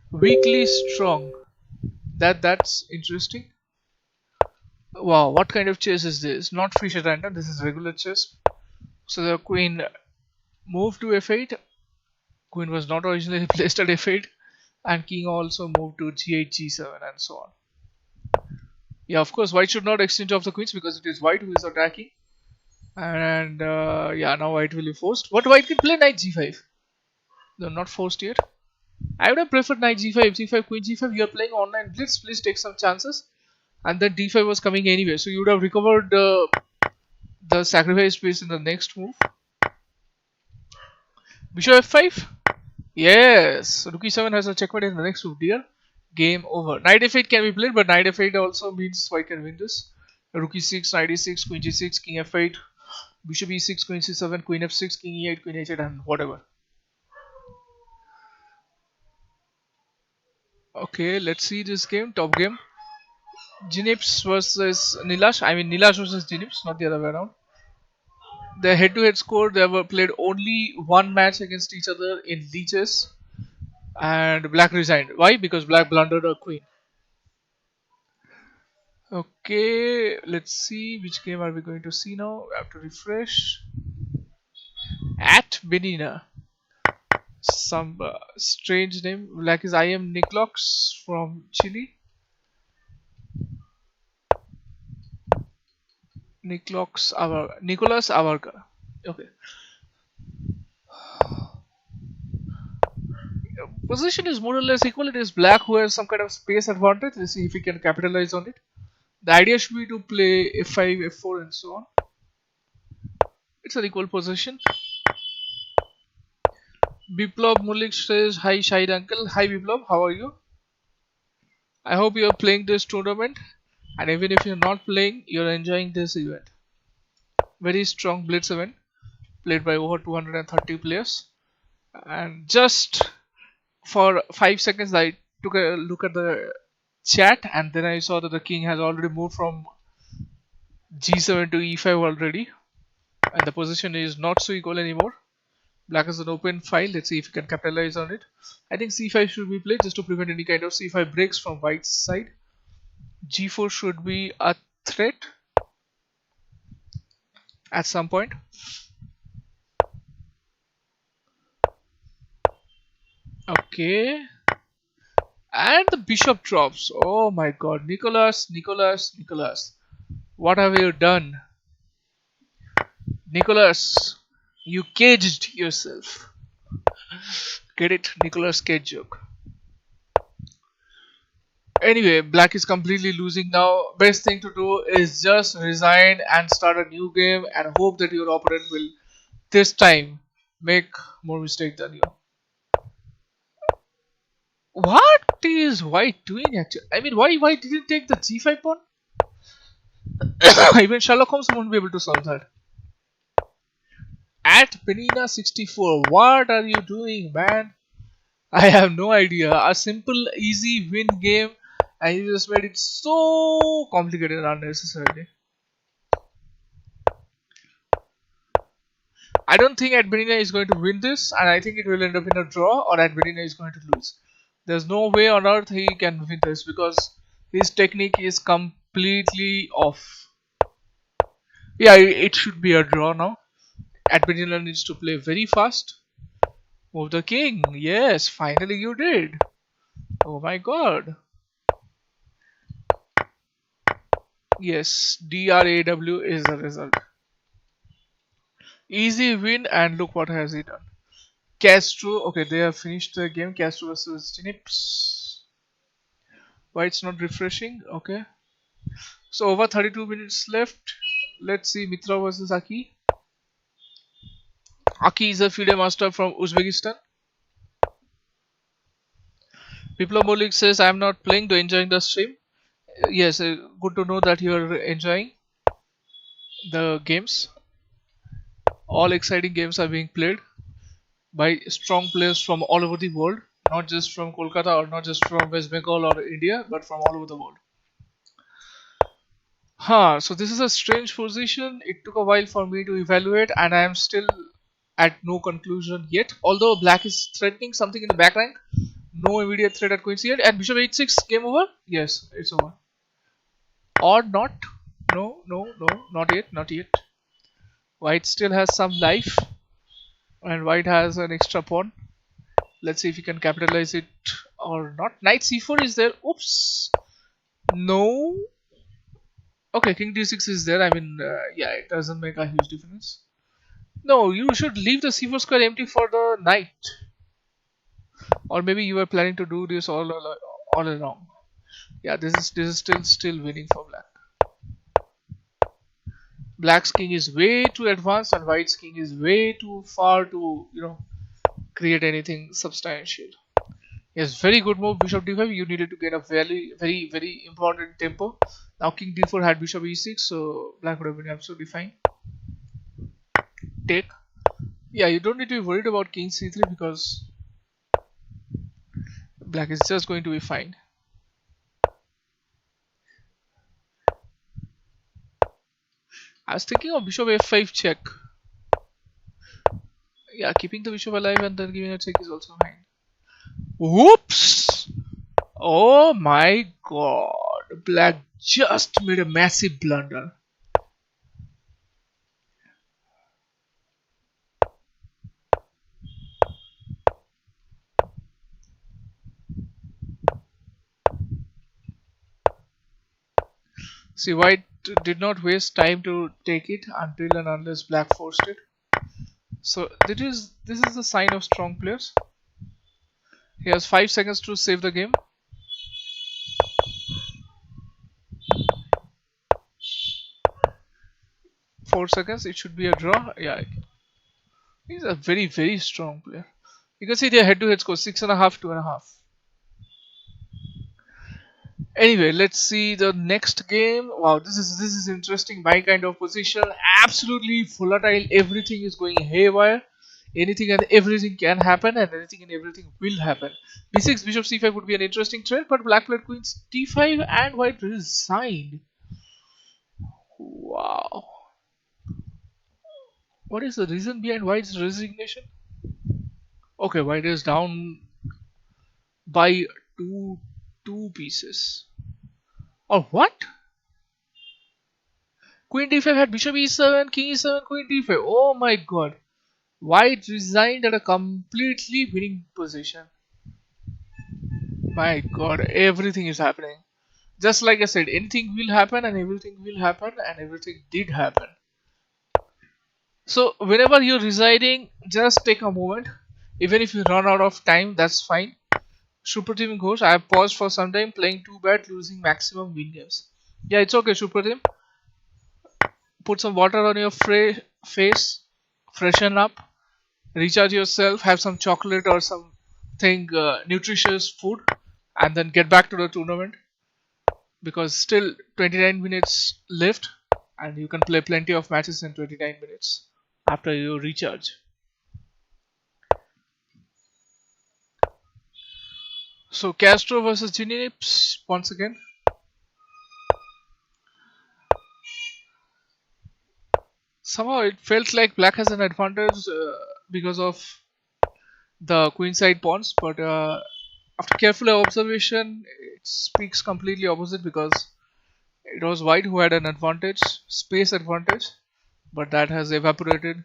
Weakly strong. That's interesting. Wow, what kind of chess is this? Not free at random, this is regular chess. So the queen moved to f8. Queen was not originally placed at f8, and king also moved to g8, g7 and so on. Yeah, of course white should not exchange off the queens because it is white who is attacking. And yeah, now white will be forced. But white can play knight g5. No, not forced yet. I would have preferred knight g5, c5, queen g5. You are playing online blitz, please take some chances. And then d5 was coming anyway, so you would have recovered the sacrifice piece in the next move. Bishop f5. Yes, rook e7 has a checkmate in the next move, dear. Game over. Knight f8 can be played, but knight f8 also means white can win this. Rook e6, knight e6, queen g6, king f8, bishop e6, queen c7, queen f6, king e8, queen h8, and whatever. Okay, let's see this game. Top game. Jinips versus Nilash. I mean Nilash versus Jinips, not the other way around. The head-to-head score, they were played only one match against each other in leeches, and Black resigned. Why? Because Black blundered a queen. Okay, let's see which game are we going to see now. I have to refresh. At Benina. Some strange name. Black is I am Niklox from Chile. Nicolas Avarga. Okay. Position is more or less equal. It is Black who has some kind of space advantage. Let's see if he can capitalize on it. The idea should be to play f5, f4 and so on. It's an equal position. Biplab Mulik says, hi Shahid uncle. Hi Biplab, how are you? I hope you are playing this tournament, and even if you're not playing, you're enjoying this event. Very strong Blitz event played by over 230 players. And just for 5 seconds I took a look at the chat, and then I saw that the king has already moved from g7 to e5 already, and the position is not so equal anymore. Black has an open file. Let's see if he can capitalize on it. I think c5 should be played just to prevent any kind of c5 breaks from white's side. g4 should be a threat at some point. Okay, and the bishop drops. Oh my god, Nicholas, what have you done? Nicholas, you caged yourself. Get it? Nicholas cage joke. Anyway, Black is completely losing now. Best thing to do is just resign and start a new game and hope that your opponent will this time make more mistake than you. What is white doing actually? I mean, why white didn't take the g5 pawn? Even Sherlock Holmes won't be able to solve that. At Penina 64, what are you doing, man? I have no idea. A simple, easy win game, and you just made it so complicated unnecessarily. I don't think Adbenina is going to win this, and I think it will end up in a draw, or Adbenina is going to lose. There's no way on earth he can win this because his technique is completely off. Yeah, it should be a draw now. Adbenina needs to play very fast. Move the king. Yes, finally you did. Oh my god. Yes, DRAW is the result. Easy win, and look what has he done. Castro, okay, they have finished the game. Castro versus Chinips. Why it's not refreshing? Okay. So over 32 minutes left. Let's see Mitra versus Aki. Aki is a FIDE master from Uzbekistan. Biplab Molik says, I am not playing, though enjoying the stream. Yes, good to know that you are enjoying the games. All exciting games are being played by strong players from all over the world, not just from Kolkata or not just from West Bengal or India, but from all over the world. So this is a strange position. It took a while for me to evaluate, and I am still at no conclusion yet. Although black is threatening something in the back rank, no immediate threat at queen c8, and bishop h6. Game over? Yes, it's over. Or not? No, not yet, not yet. White still has some life, and white has an extra pawn. Let's see if he can capitalize it or not. Knight c4 is there. Oops. No. Okay, king d6 is there. I mean, yeah, it doesn't make a huge difference. No, you should leave the c4 square empty for the knight. Or maybe you were planning to do this all along. Yeah, this is still winning for black. Black's king is way too advanced, and white's king is way too far to create anything substantial. Yes, very good move. Bishop d5. You needed to get a very important tempo. Now king d4 had bishop e6, so black would have been absolutely fine. Take. Yeah, you don't need to be worried about king c3 because black is just going to be fine. I was thinking of bishop f5 check. Yeah, keeping the bishop alive and then giving a check is also fine. Whoops! Oh my god. Black just made a massive blunder. See, white did not waste time to take it until and unless black forced it. So this is the sign of strong players. He has 5 seconds to save the game. Four seconds, it should be a draw. Yeah, he's a very strong player. You can see their head-to-head score 6.5, 2.5. Anyway, let's see the next game. Wow, this is interesting. My kind of position, absolutely volatile. Everything is going haywire. Anything and everything can happen, and anything and everything will happen. b6, bishop c5 would be an interesting trade, but black played queen d5 and white resigned. Wow. What is the reason behind white's resignation? Okay, white is down by two pieces. Or what? Queen d5 had bishop e7, king e7, queen d5. Oh my god. White resigned at a completely winning position. My god, everything is happening. Just like I said, anything will happen and everything will happen and everything did happen. So whenever you're residing, just take a moment. Even if you run out of time, that's fine. Supratim Ghosh, I have paused for some time, playing too bad, losing maximum win games. Yeah, it's okay, Supratim. Put some water on your face, freshen up, recharge yourself, have some chocolate or something nutritious food, and then get back to the tournament. Because still 29 minutes left, and you can play plenty of matches in 29 minutes after you recharge. So Castro versus Ginny once again. Somehow it felt like black has an advantage because of the queenside pawns, but after careful observation, it speaks completely opposite because it was white who had an advantage, space advantage, but that has evaporated.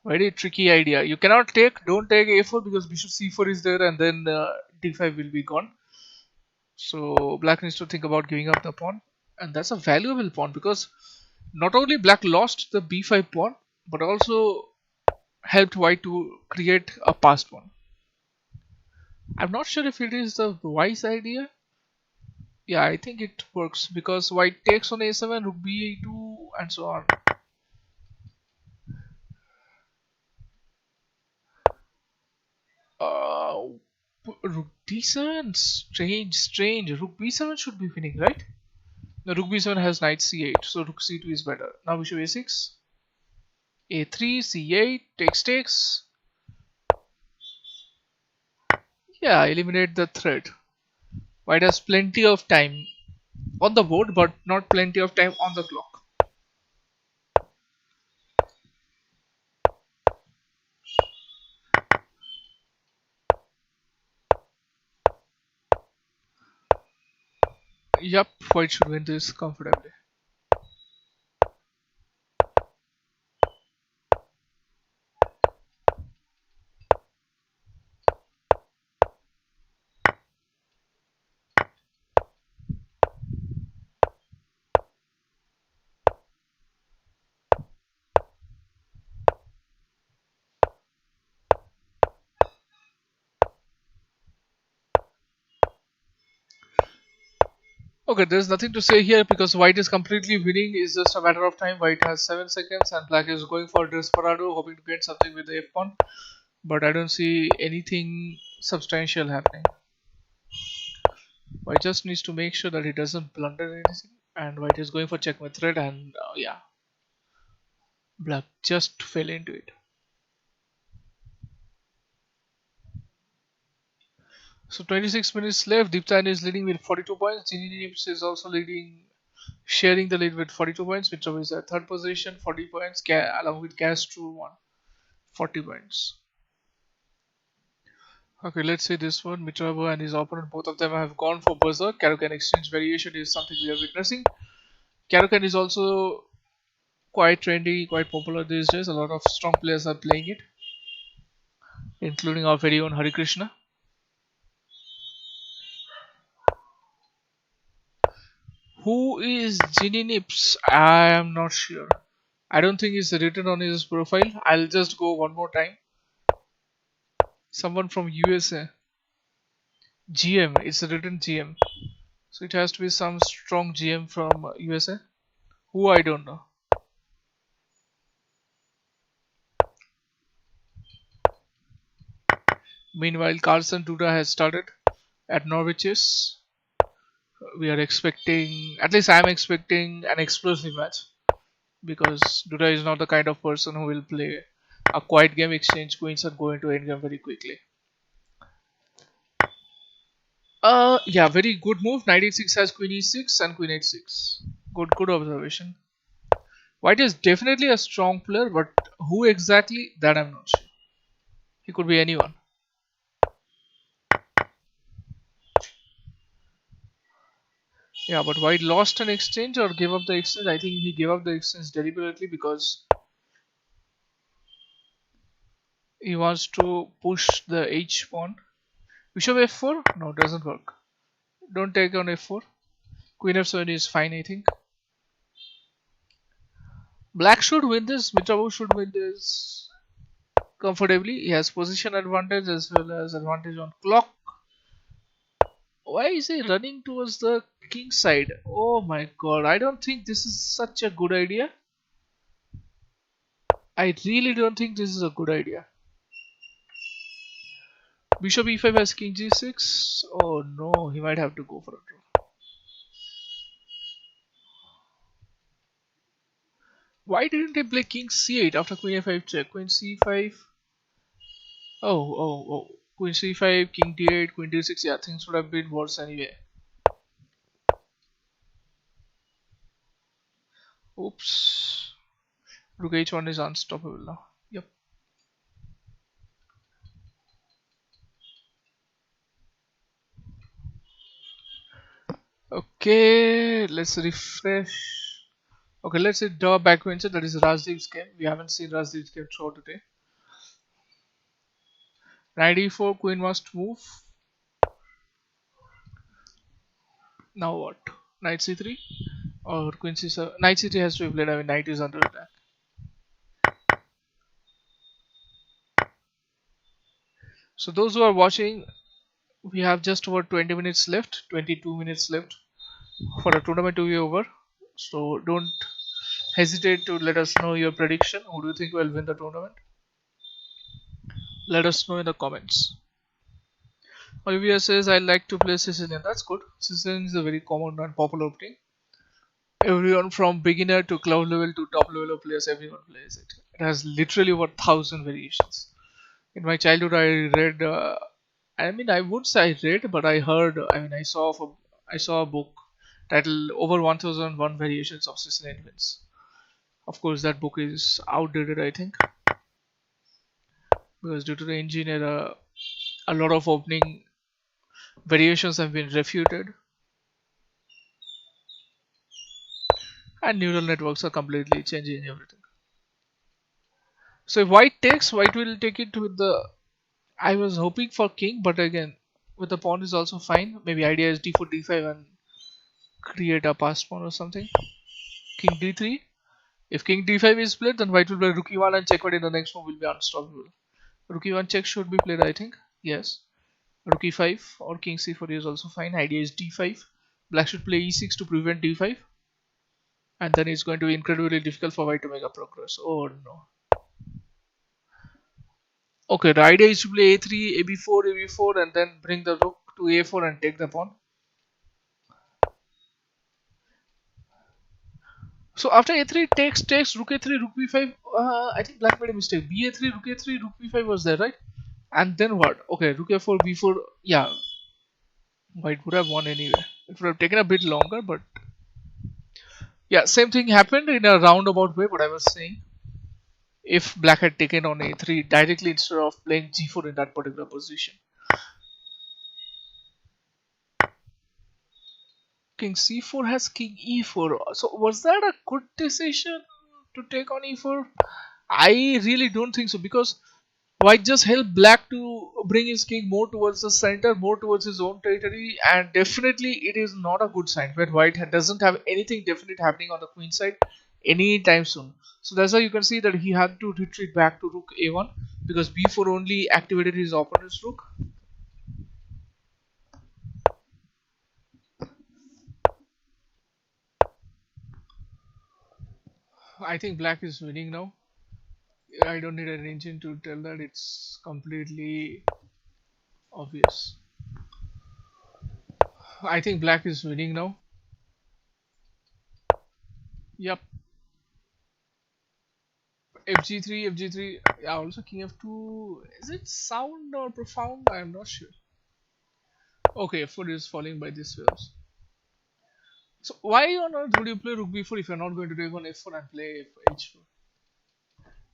Very tricky idea. You cannot take, don't take a4 because bishop c4 is there and then d5 will be gone. So black needs to think about giving up the pawn, and that's a valuable pawn because not only black lost the b5 pawn but also helped white to create a passed pawn. I'm not sure if it is the wise idea. Yeah, I think it works because white takes on a7, rook b2 and so on. Uh, rook d7, strange. Rook b7 should be winning, right? The rook b7 has knight c8, so rook c2 is better. Now bishop a6, a3, c8, takes. Yeah, eliminate the threat. White has plenty of time on the board, but not plenty of time on the clock. Yup, white should win this comfortably. Okay, there's nothing to say here because white is completely winning. It's just a matter of time. White has 7 seconds and black is going for desperado, hoping to get something with the f pawn. But I don't see anything substantial happening. White just needs to make sure that he doesn't blunder anything. And white is going for checkmate threat, and yeah, black just fell into it. So 26 minutes left. Deeptan is leading with 42 points. Ginny Nips is also leading, sharing the lead with 42 points. Mitrov is at third position, 40 points, along with Castro 40 points. Okay, let's see this one. Mitrov and his opponent, both of them have gone for Berserk. Caro-Kann exchange variation is something we are witnessing. Caro-Kann is also quite trendy, quite popular these days. A lot of strong players are playing it, including our very own Hari Krishna. Who is Ginny Nips? I am not sure. I don't think it's written on his profile. I'll just go one more time. Someone from USA. GM. It's written GM. So it has to be some strong GM from USA. Who I don't know. Meanwhile, Carlson Duda has started at Norwich's. We are expecting, at least I am expecting, an explosive match because Duda is not the kind of person who will play a quiet game, exchange queens and go into endgame very quickly. Yeah, very good move. Knight e6 has queen e6 and queen h6. Good observation. White is definitely a strong player, but who exactly, that I'm not sure. He could be anyone. Yeah, but White lost an exchange or gave up the exchange. I think he gave up the exchange deliberately because he wants to push the h pawn. Bishop f4? No, doesn't work. Don't take on f4. Queen f7 is fine, I think. Black should win this. Mitrov should win this comfortably. He has position advantage as well as advantage on clock. Why is he running towards the king side? Oh my god, I don't think this is such a good idea. I really don't think this is a good idea. Bishop e5 has king g6. Oh no, he might have to go for a draw. Why didn't he play king c8 after queen f5 check? Queen c5. Oh. Queen c5, king d8, queen d6. Yeah, things would have been worse anyway. Oops. Rook h1 is unstoppable now. Yep. Okay, let's refresh. Okay, let's see draw backbencher. That is Rajdeep's game. We haven't seen Rajdeep's game throughout today. Knight e4, queen must move. Now what? Knight c3 or queen c7? Knight c3 has to be played. I mean, knight is under attack. So those who are watching, we have just over 20 minutes left, 22 minutes left for a tournament to be over. So don't hesitate to let us know your prediction. Who do you think will win the tournament? Let us know in the comments. Olivia says I like to play Sicilian. That's good. Sicilian is a very common and popular opening. Everyone from beginner to cloud level to top level of players, everyone plays it. It has literally over 1,000 variations. In my childhood, I read. I mean, I would say I read, but I heard. I mean, I saw a book titled "Over 1,001 Variations of Sicilian Winds." Of course, that book is outdated, I think, because due to the engine era, a lot of opening variations have been refuted, and neural networks are completely changing everything. So if white takes, white will take it with the. I was hoping for king, but again, with the pawn is also fine. Maybe idea is d4, d5, and create a passed pawn or something. King d3. If king d5 is played, then white will play rook e1 and checkmate in the next move will be unstoppable. Rook e1 check should be played, I think. Yes. Rook e5 or king c4 is also fine. Idea is d5. Black should play e6 to prevent d5. And then it's going to be incredibly difficult for white to make a progress. Oh no. Okay, the idea is to play a3, ab4, ab4 and then bring the rook to a4 and take the pawn. So after a3 takes rook a3, rook b5. I think black made a mistake. ba3, rook a3, rook b5 was there, right? And then what? Okay, rook a4, b4. Yeah, white would have won anyway. It would have taken a bit longer, but yeah, same thing happened in a roundabout way. What I was saying, if black had taken on a3 directly instead of playing g4 in that particular position. King c4 has king e4. So was that a good decision to take on e4? I really don't think so, because white just helped black to bring his king more towards the center, more towards his own territory, and definitely it is not a good sign when white doesn't have anything definite happening on the queen side anytime soon. So that's why you can see that he had to retreat back to rook a1, because b4 only activated his opponent's rook. I think black is winning now. I don't need an engine to tell that, it's completely obvious. I think black is winning now. Yep. FG3, FG3. Yeah, also king f2. Is it sound or profound? I am not sure. Okay, f4 is falling by this waves. So why on earth would you play rook b4 if you're not going to take on f4 and play h4?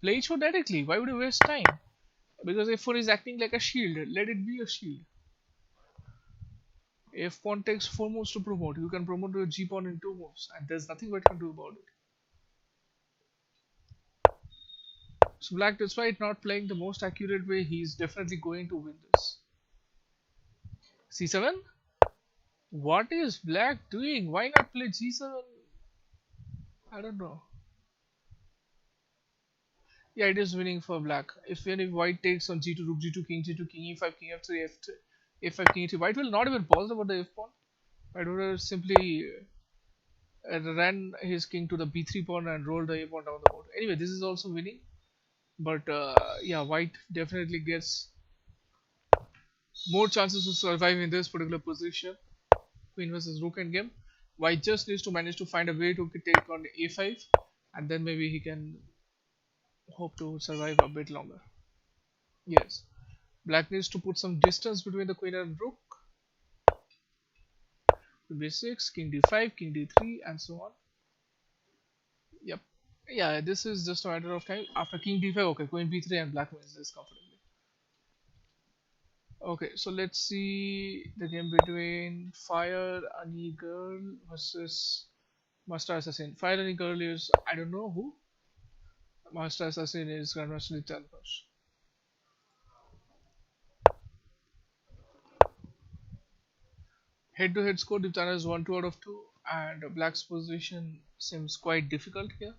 Play h4 directly. Why would you waste time? Because f4 is acting like a shield. Let it be a shield. If pawn takes 4 moves to promote, you can promote your g pawn in 2 moves, and there's nothing white can do about it. So black, despite not playing the most accurate way, he's definitely going to win this. c7? What is black doing? Why not play g7? I don't know. Yeah, it is winning for black. If white takes on g2, rook g2, king g2, king e5, king f3, f5, king e3, white will not even pause about the f pawn. White would have simply ran his king to the b3 pawn and rolled the a pawn down the board. Anyway, this is also winning. But yeah, white definitely gets more chances to survive in this particular position. Queen versus rook endgame. White just needs to manage to find a way to take on a5, and then maybe he can hope to survive a bit longer. Yes, Black needs to put some distance between the queen and rook. b6, king d5, king d3, and so on. Yep. Yeah, this is just a matter of time. After king d5, okay, queen b3, and black wins this comfortably. Okay, so let's see the game between Fire Ani Girl versus Master Assassin. Fire Ani Girl is, I don't know who. Master Assassin is Grandmaster Niladri. Head to head score, Diptana is 1 2 out of 2, and Black's position seems quite difficult here.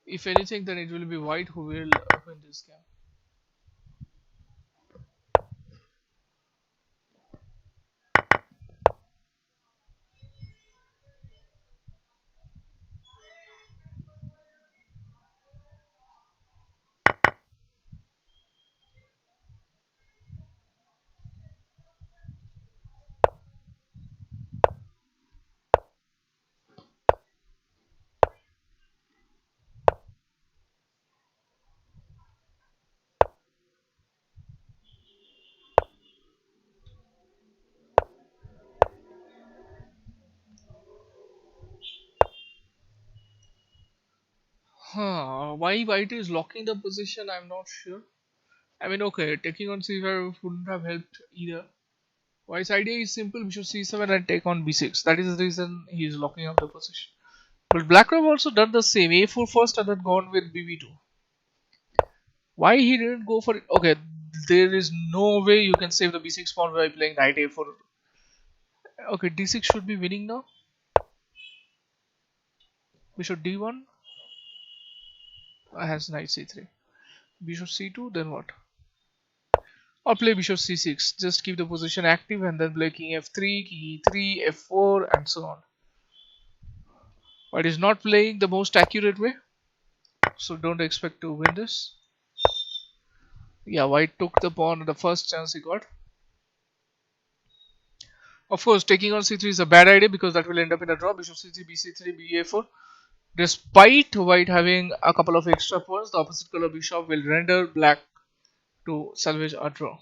If anything, then it will be White who will win this game. Why White is locking the position, I'm not sure. I mean, okay, taking on c5 wouldn't have helped either. White's idea is simple, bishop c7 and take on b6. That is the reason he is locking up the position. But Black have also done the same, a4 first and then gone with bb2. Why he didn't go for it? Okay, there is no way you can save the b6 pawn by playing knight a4. Okay, d6 should be winning now. Bishop d1 has knight c3. Bishop c2, then what? Or play bishop c6. Just keep the position active and then play king f3, king e3, f4, and so on. White is not playing the most accurate way, so don't expect to win this. Yeah, White took the pawn on the first chance he got. Of course, taking on c3 is a bad idea because that will end up in a draw. Bishop c3, bc3, ba4. Despite White having a couple of extra pawns, the opposite color bishop will render Black to salvage a draw.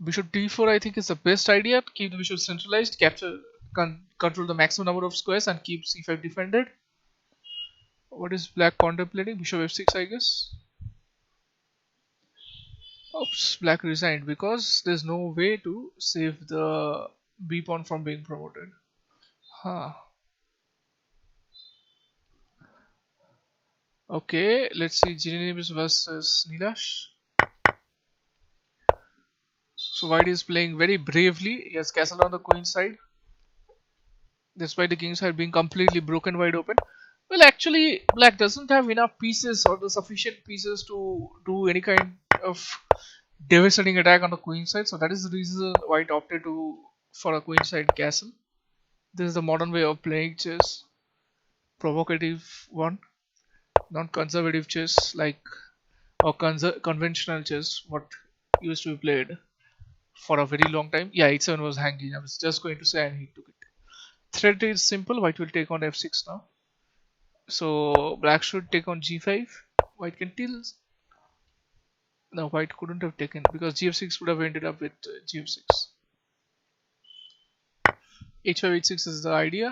Bishop d4 I think is the best idea. Keep the bishop centralized, control the maximum number of squares, and keep c5 defended. What is Black contemplating? Bishop f6 I guess. Oops, Black resigned because there's no way to save the b pawn from being promoted. Okay, let's see Genius versus Nilash. So White is playing very bravely. He has castle on the queen side, despite the king side being completely broken wide open. Well, actually, Black doesn't have enough pieces or the sufficient pieces to do any kind of devastating attack on the queen side. So that is the reason White opted for a queen side castle. This is the modern way of playing chess. Provocative one, non-conservative chess or conventional chess, what used to be played for a very long time. Yeah, h7 was hanging. I was just going to say, and he took it. Threat is simple. White will take on f6 now. So Black should take on g5. White can till. No, White couldn't have taken because gf6 would have ended up with gf6. h5 h6 is the idea.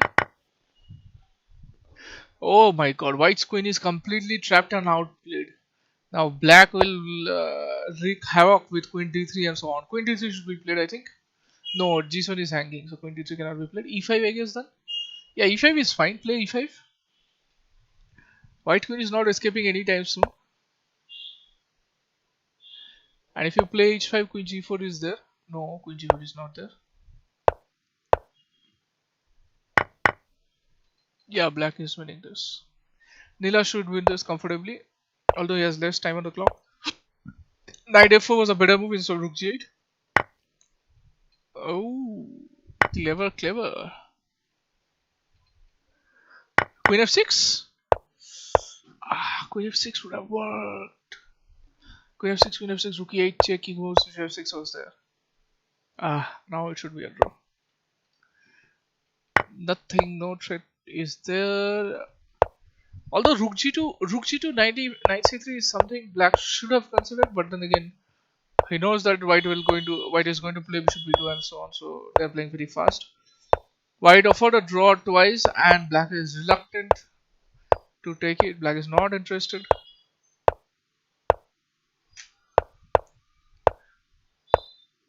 Oh my god, White's queen is completely trapped and outplayed. Now Black will wreak havoc with queen d3 and so on. Queen d3 should be played, I think. No, g7 is hanging, so queen d3 cannot be played. e5 I guess then. Yeah, e5 is fine. Play e5. White queen is not escaping anytime soon. And if you play h5, queen g4 is there. No, queen g4 is not there. Yeah, Black is winning this. Nila should win this comfortably, although he has less time on the clock. Knight f4 was a better move instead of rook g8. Oh, clever, clever. Queen f6. Queen f6 would have worked. Queen f6, rook e8, check, king moves, bishop f6 was there. Now it should be a draw. Nothing, no threat is there. Although rook g2 90 knight c3 is something black should have considered, but then again he knows that white is going to play bishop b2 and so on, so they're playing very fast. White offered a draw twice and black is reluctant to take it. Black is not interested.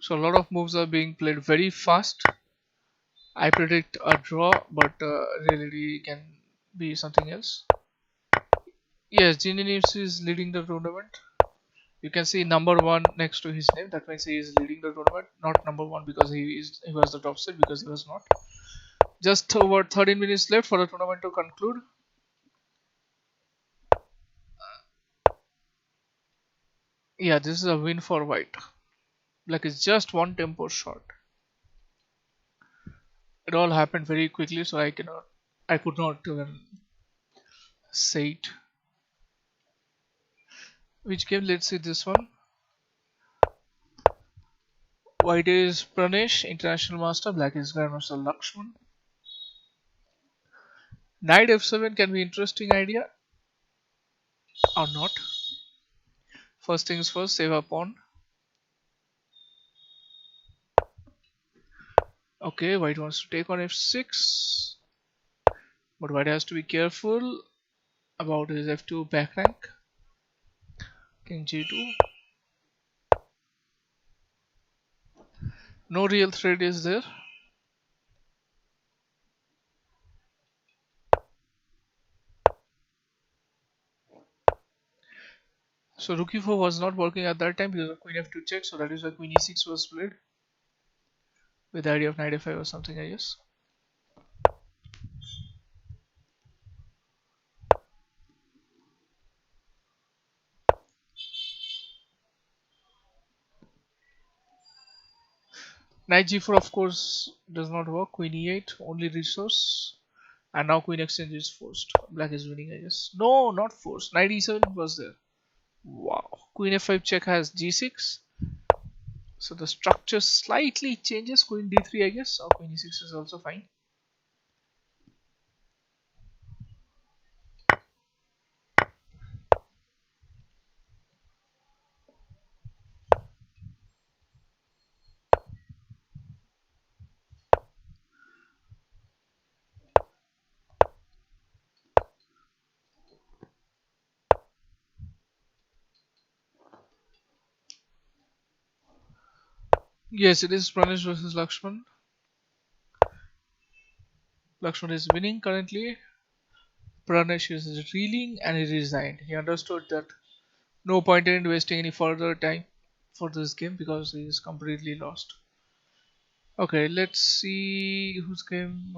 So a lot of moves are being played very fast. I predict a draw, but reality can be something else. Yes, Genius is leading the tournament. You can see number 1 next to his name. That means he is leading the tournament. Not number 1 because he was the top seed, because he was not. Just over 13 minutes left for the tournament to conclude. Yeah, this is a win for white. Black is just one tempo short. It all happened very quickly, so I could not even say it. Which game? Let's see this one. White is Pranesh, international master. Black is Grandmaster Lakshman. Knight f7 can be interesting idea or not. First things first, save a pawn. Okay, white wants to take on f6, but white has to be careful about his f2 back rank. King g2. No real threat is there. So rook e4 was not working at that time because of queen f2 check, so that is why queen e6 was played with the idea of knight f5 or something, I guess. Knight g4 of course does not work. Queen e8 only resource, and now queen exchange is forced. Black is winning, I guess. No, not forced. Knight e7 was there. Wow. Queen f5 check has g6. So the structure slightly changes. Queen d3, I guess, or queen e6 is also fine. Yes, it is Pranesh versus Lakshman. Lakshman is winning currently. Pranesh is reeling and he resigned. He understood that no point in wasting any further time for this game because he is completely lost. Okay, let's see whose game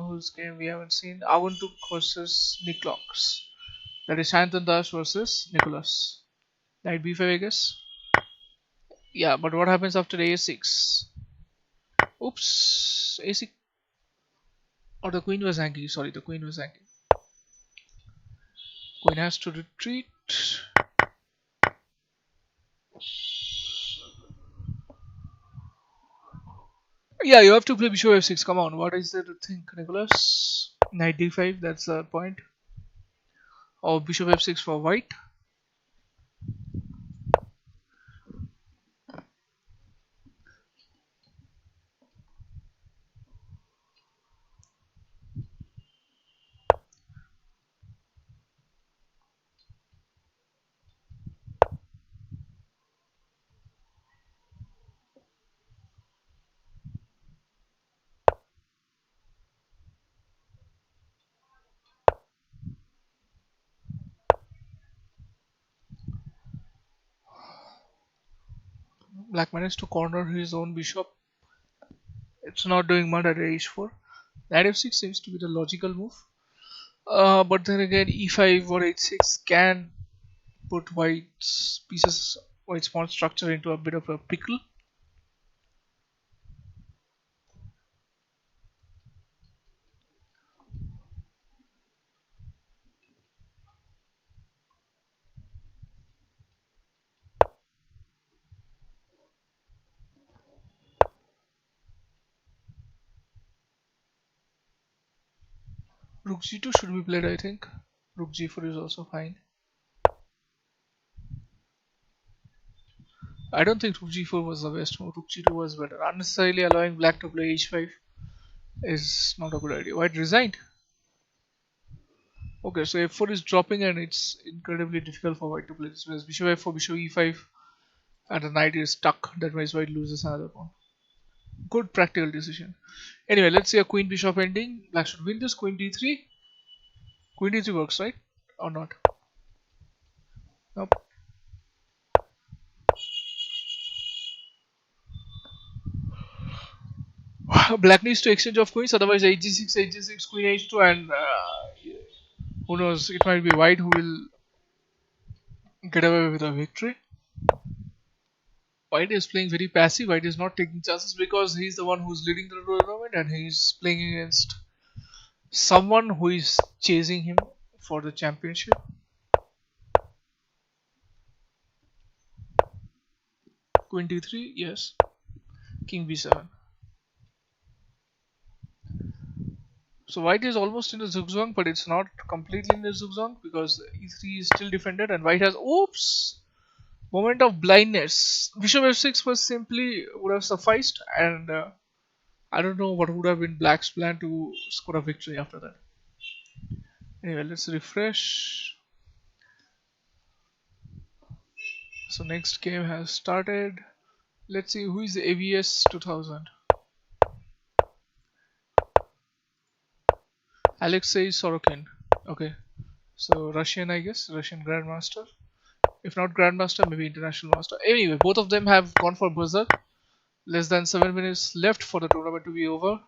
we haven't seen. Avantuk versus Niklox. That is Shantan Das versus Nicholas. Knight b5, I guess. Yeah, but what happens after a6? Oops, a6. Or the queen was angry. Sorry, the queen was angry. Queen has to retreat. Yeah, you have to play bishop f6. Come on, what is there to think, Nicholas? Knight d5, that's the point. Or bishop f6 for white. Black managed to corner his own bishop. It's not doing much at h4. Knight f6 seems to be the logical move. But then again, e5 or h6 can put white's pawn structure into a bit of a pickle. Rook g2 should be played, I think. Rook g4 is also fine. I don't think Rook g4 was the best move. Rook g2 was better. Unnecessarily allowing black to play h5 is not a good idea. White resigned. Okay, so f4 is dropping and it's incredibly difficult for white to play this. Bishop f4, bishop e5, and the knight is stuck. That means white loses another pawn. Good practical decision. Anyway, let's see a queen bishop ending. Black should win this. Queen d3. Queen d3 works, right? Or not? Nope. Black needs to exchange of queens, otherwise hg6, hg6, queen h2, and who knows, it might be white who will get away with a victory. White is playing very passive. White is not taking chances because he's the one who's leading the tournament and he's playing against someone who is chasing him for the championship. Queen d3, yes. King b7. So white is almost in the zugzwang, but it's not completely in the zugzwang because e3 is still defended and white has, oops, moment of blindness. Bishop f6 was simply would have sufficed, and I don't know what would have been black's plan to score a victory after that. Anyway, let's refresh. So next game has started. Let's see who is the AVS 2000. Alexei Sorokin. Okay, so Russian, I guess, Russian Grandmaster. If not Grandmaster, maybe International Master. Anyway, both of them have gone for berserk. Less than 7 minutes left for the tournament to be over.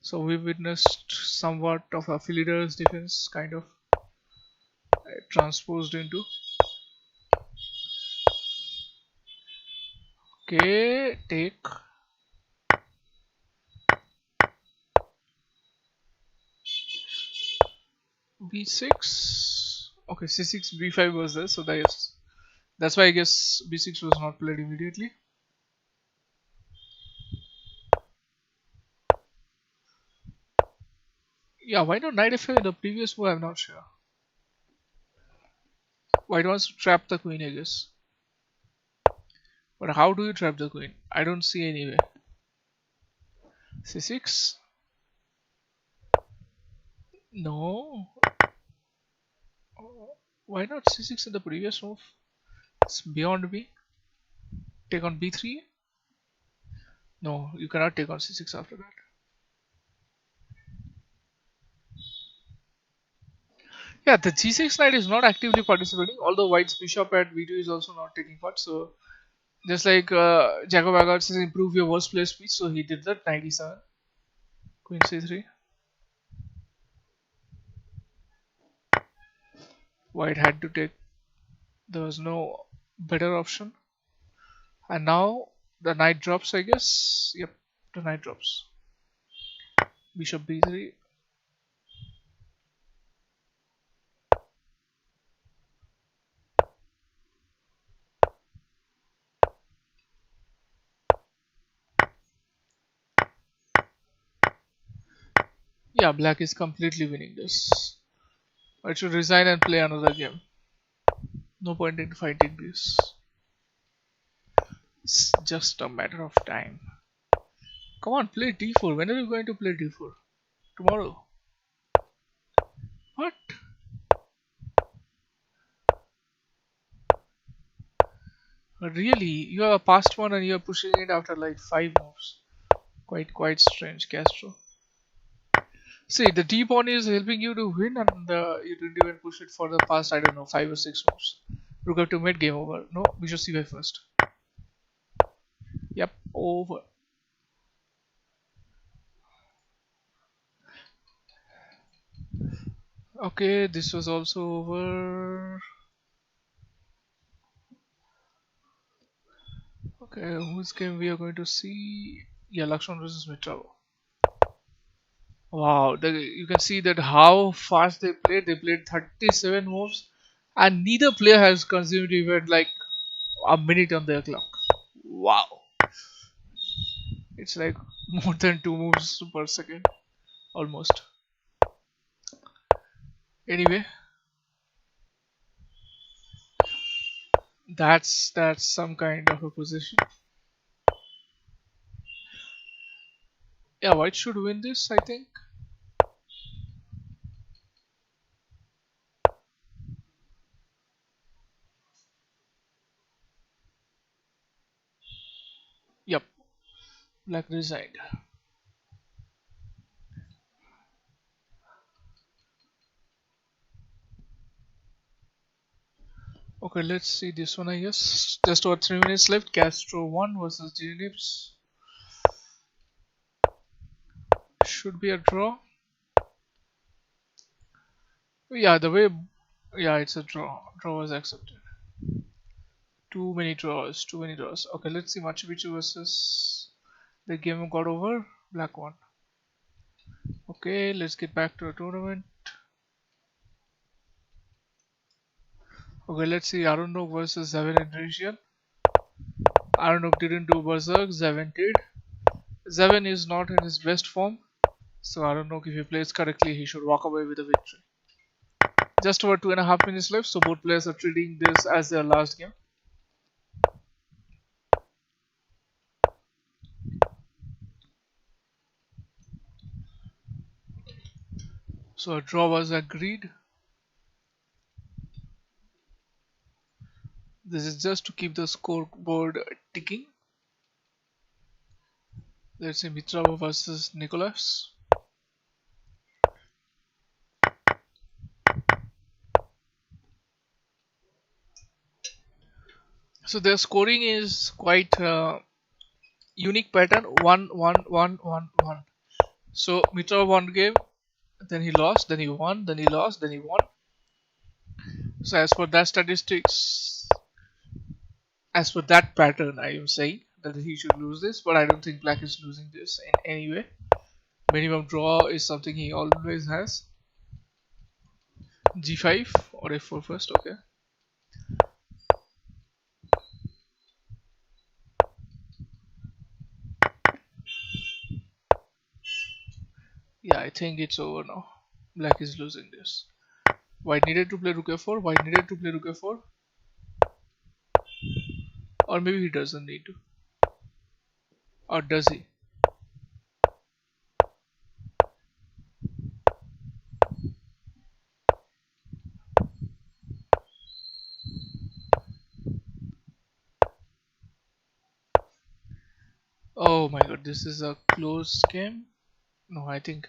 So we witnessed somewhat of a Philider's defense kind of transposed into. Okay, take. b6. Okay, c6, b5 was there, so that's why I guess b6 was not played immediately. Yeah, why not knight f5 in the previous move? I'm not sure. White wants to trap the queen, I guess. But how do you trap the queen? I don't see any way. c6. No. Why not c6 in the previous move? It's beyond me. Take on b3. No, you cannot take on c6 after that. Yeah, the g6 knight is not actively participating, although white's bishop at b2 is also not taking part. So just like Jacob Agard says, improve your worst play speed, so he did that. 97. Queen c3. White had to take. There was no better option. And now the knight drops, I guess. Yep, the knight drops. Bishop b3. Yeah, black is completely winning this. I should resign and play another game. No point in fighting this. It's just a matter of time. Come on, play d4. When are you going to play d4? Tomorrow. What? Really? You have a past one and you are pushing it after like 5 moves. Quite strange, Castro. See, the d pawn is helping you to win and you didn't even push it for the past, I don't know, 5 or 6 moves. Rook up to mid, game over. No, bishop c5 first. Yep, over. Okay, this was also over. Okay, whose game we are going to see? Yeah, Lakshman versus Mitravo. Wow, you can see that how fast they played. They played 37 moves, and neither player has consumed even like a minute on their clock. Wow, it's like more than 2 moves per second, almost. Anyway, that's some kind of a position. Yeah, white should win this, I think. Yep, black resigned. Okay, let's see this one, I guess. Just over 3 minutes left. Castro 1 versus Genips. Should be a draw. Yeah, the way. Yeah, it's a draw. Draw was accepted. Too many draws. Too many draws. Okay, let's see Machu Picchu versus. The game got over. Black one. Okay, let's get back to the tournament. Okay, let's see Arundok versus Zevin and Rasian. Arundok didn't do Berserk. Zevin did. Zevin is not in his best form. So I don't know if he plays correctly, he should walk away with a victory. Just over 2.5 minutes left, so both players are treating this as their last game. So a draw was agreed. This is just to keep the scoreboard ticking. Let's see Mitrava versus Nicholas. So their scoring is quite unique pattern. 1-1-1-1-1. So Mitrava won game, then he lost, then he won, then he lost, then he won. So as per that statistics, as per that pattern, I am saying that he should lose this, but I don't think Black is losing this in any way. Minimum draw is something he always has. G5 or F4 first, okay. Yeah, I think it's over now. Black is losing this. White needed to play Rook F4, White needed to play Rook F4. Or maybe he doesn't need to. Or does he? Oh my god, this is a close game. No, I think.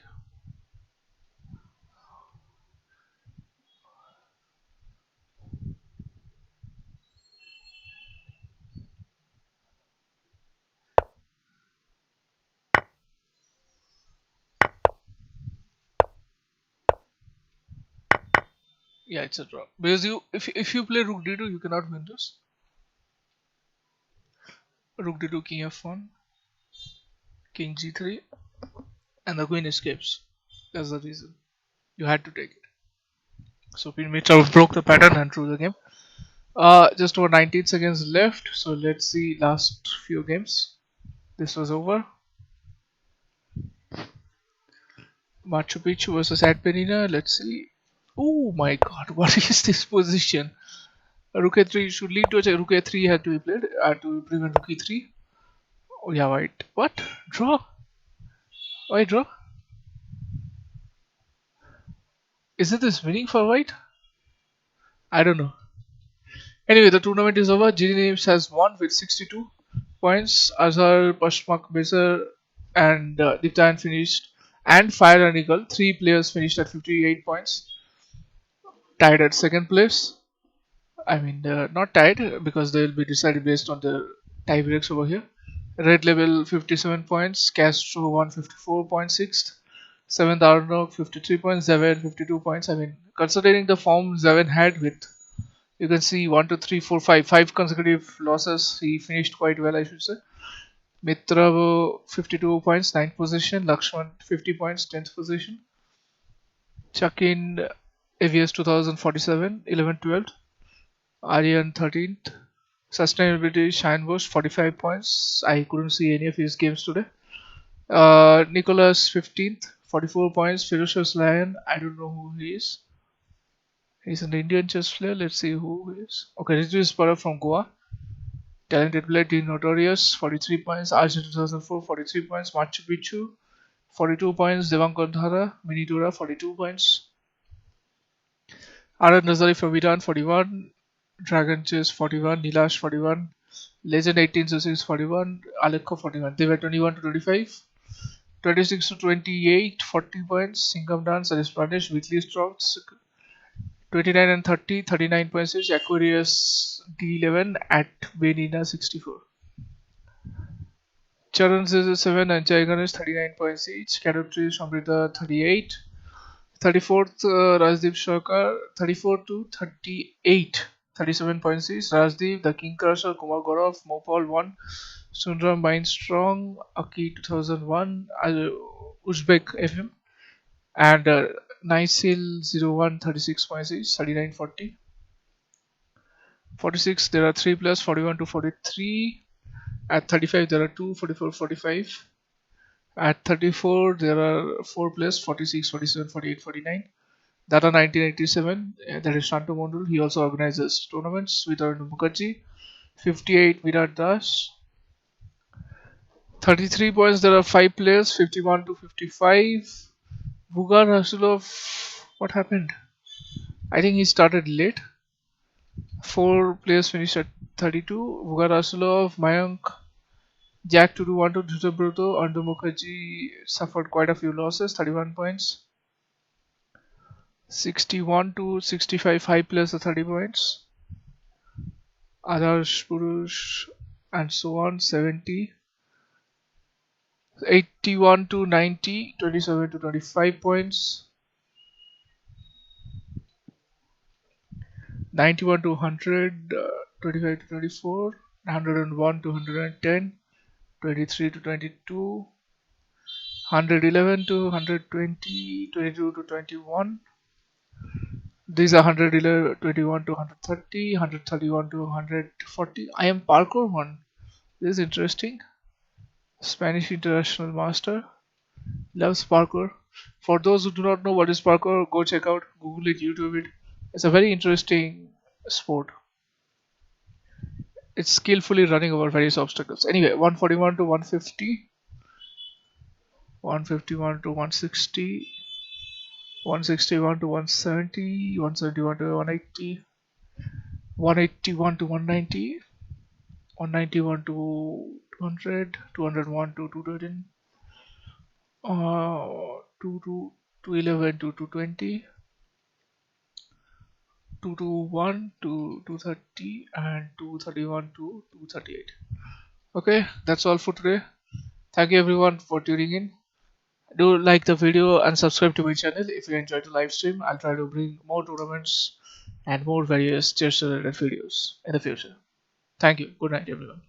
Yeah, it's a draw. Because if you play Rook D2, you cannot win this. Rook D2, King F1, King G3, and the Queen escapes. That's the reason. You had to take it. So Mitra broke the pattern and drew the game. Just over 19 seconds left. So let's see last few games. This was over. Machu Picchu versus Ad Penina. Let's see. Oh my god, what is this position? Rook A3 should lead to a check. Rook A3 had to be played. Had to prevent Rook E3. Oh yeah, white. What? Draw? Why draw? Isn't this winning for white? I don't know. Anyway, the tournament is over. GD Names has won with 62 points. Azhar, Pashmak, Bezer, and Diptan finished, and Fire and Eagle. 3 players finished at 58 points. Tied at second place. I mean, not tied because they will be decided based on the tie breaks over here. Red Level 57 points. Castro 154.6. 7th Arnok 53 points. Zeven 52 points. I mean, considering the form Zeven had with, you can see 1, 2, 3, 4, 5 consecutive losses. He finished quite well, I should say. Mitra 52 points, 9th position. Lakshman 50 points, 10th position. Chakin AVS 2047, 11th, 12th. Aryan 13th. Sustainability Shine Bush 45 points. I couldn't see any of his games today. Nicholas 15th, 44 points. Ferocious Lion, I don't know who he is. He's an Indian chess player. Let's see who he is. Okay, this is Parag from Goa. Talented player, Dean Notorious, 43 points. Arjun 2004, 43 points. Machu Picchu, 42 points. Devankar Dhara, Minitura, 42 points. Arad Nazari from Iran, 41. Dragon Chess, 41. Nilash, 41. Legend 1806, 41. Alekko, 41. They were 21 to 25. 26 to 28, 40 points. Singham Dance, Alice Pradesh, Weekly Stocks, 29 and 30, 39 points each. Aquarius D11 at Benina, 64. Charan 7 and Jai Ganesh, 39 points each. Cadotri Samrita, 38. 34th Rajdeep Shokar, 34 to 38, 37 points each. Rajdeep, the King Crusher, Kumar Gaurav, Mopal 1. Sundram Mindstrong, Aki 2001, Uzbek FM, and Nisil 01, 36 points each, 39 40. 46 there are 3 plus, 41 to 43. At 35 there are 2, 44 45. At 34 there are 4 plus, 46 47 48 49. That are 1987, that is Shantu Mondul. He also organizes tournaments with Arun Mukherjee. 58 Virat Das. 33 points, there are 5 players, 51 to 55. Vugar Rasulov, what happened? I think he started late. 4 players finished at 32. Vugar Rasulov, Mayank, Jack 2212, Dhrutabruto, Arun Mukherjee suffered quite a few losses, 31 points. 61 to 65, 5 players are 30 points. Adarsh Purush and so on, 70. 81 to 90, 27 to 25 points. 91 to 100, 25 to 24. 101 to 110, 23 to 22. 111 to 120, 22 to 21. These are 111, 21 to 130, 131 to 140. I am parkour one. This is interesting. Spanish international master, loves parkour. For those who do not know what is parkour, go check out, Google it, YouTube it. It's a very interesting sport. It's skillfully running over various obstacles. Anyway, 141 to 150, 151 to 160, 161 to 170, 171 to 180, 181 to 190, 191 to 200, 201 to 213, 211 to 220, 221 to 230, and 231 to 238. Okay, that's all for today. Thank you everyone for tuning in. Do like the video and subscribe to my channel if you enjoyed the live stream. I'll try to bring more tournaments and more various chess related videos in the future. Thank you. Good night everyone.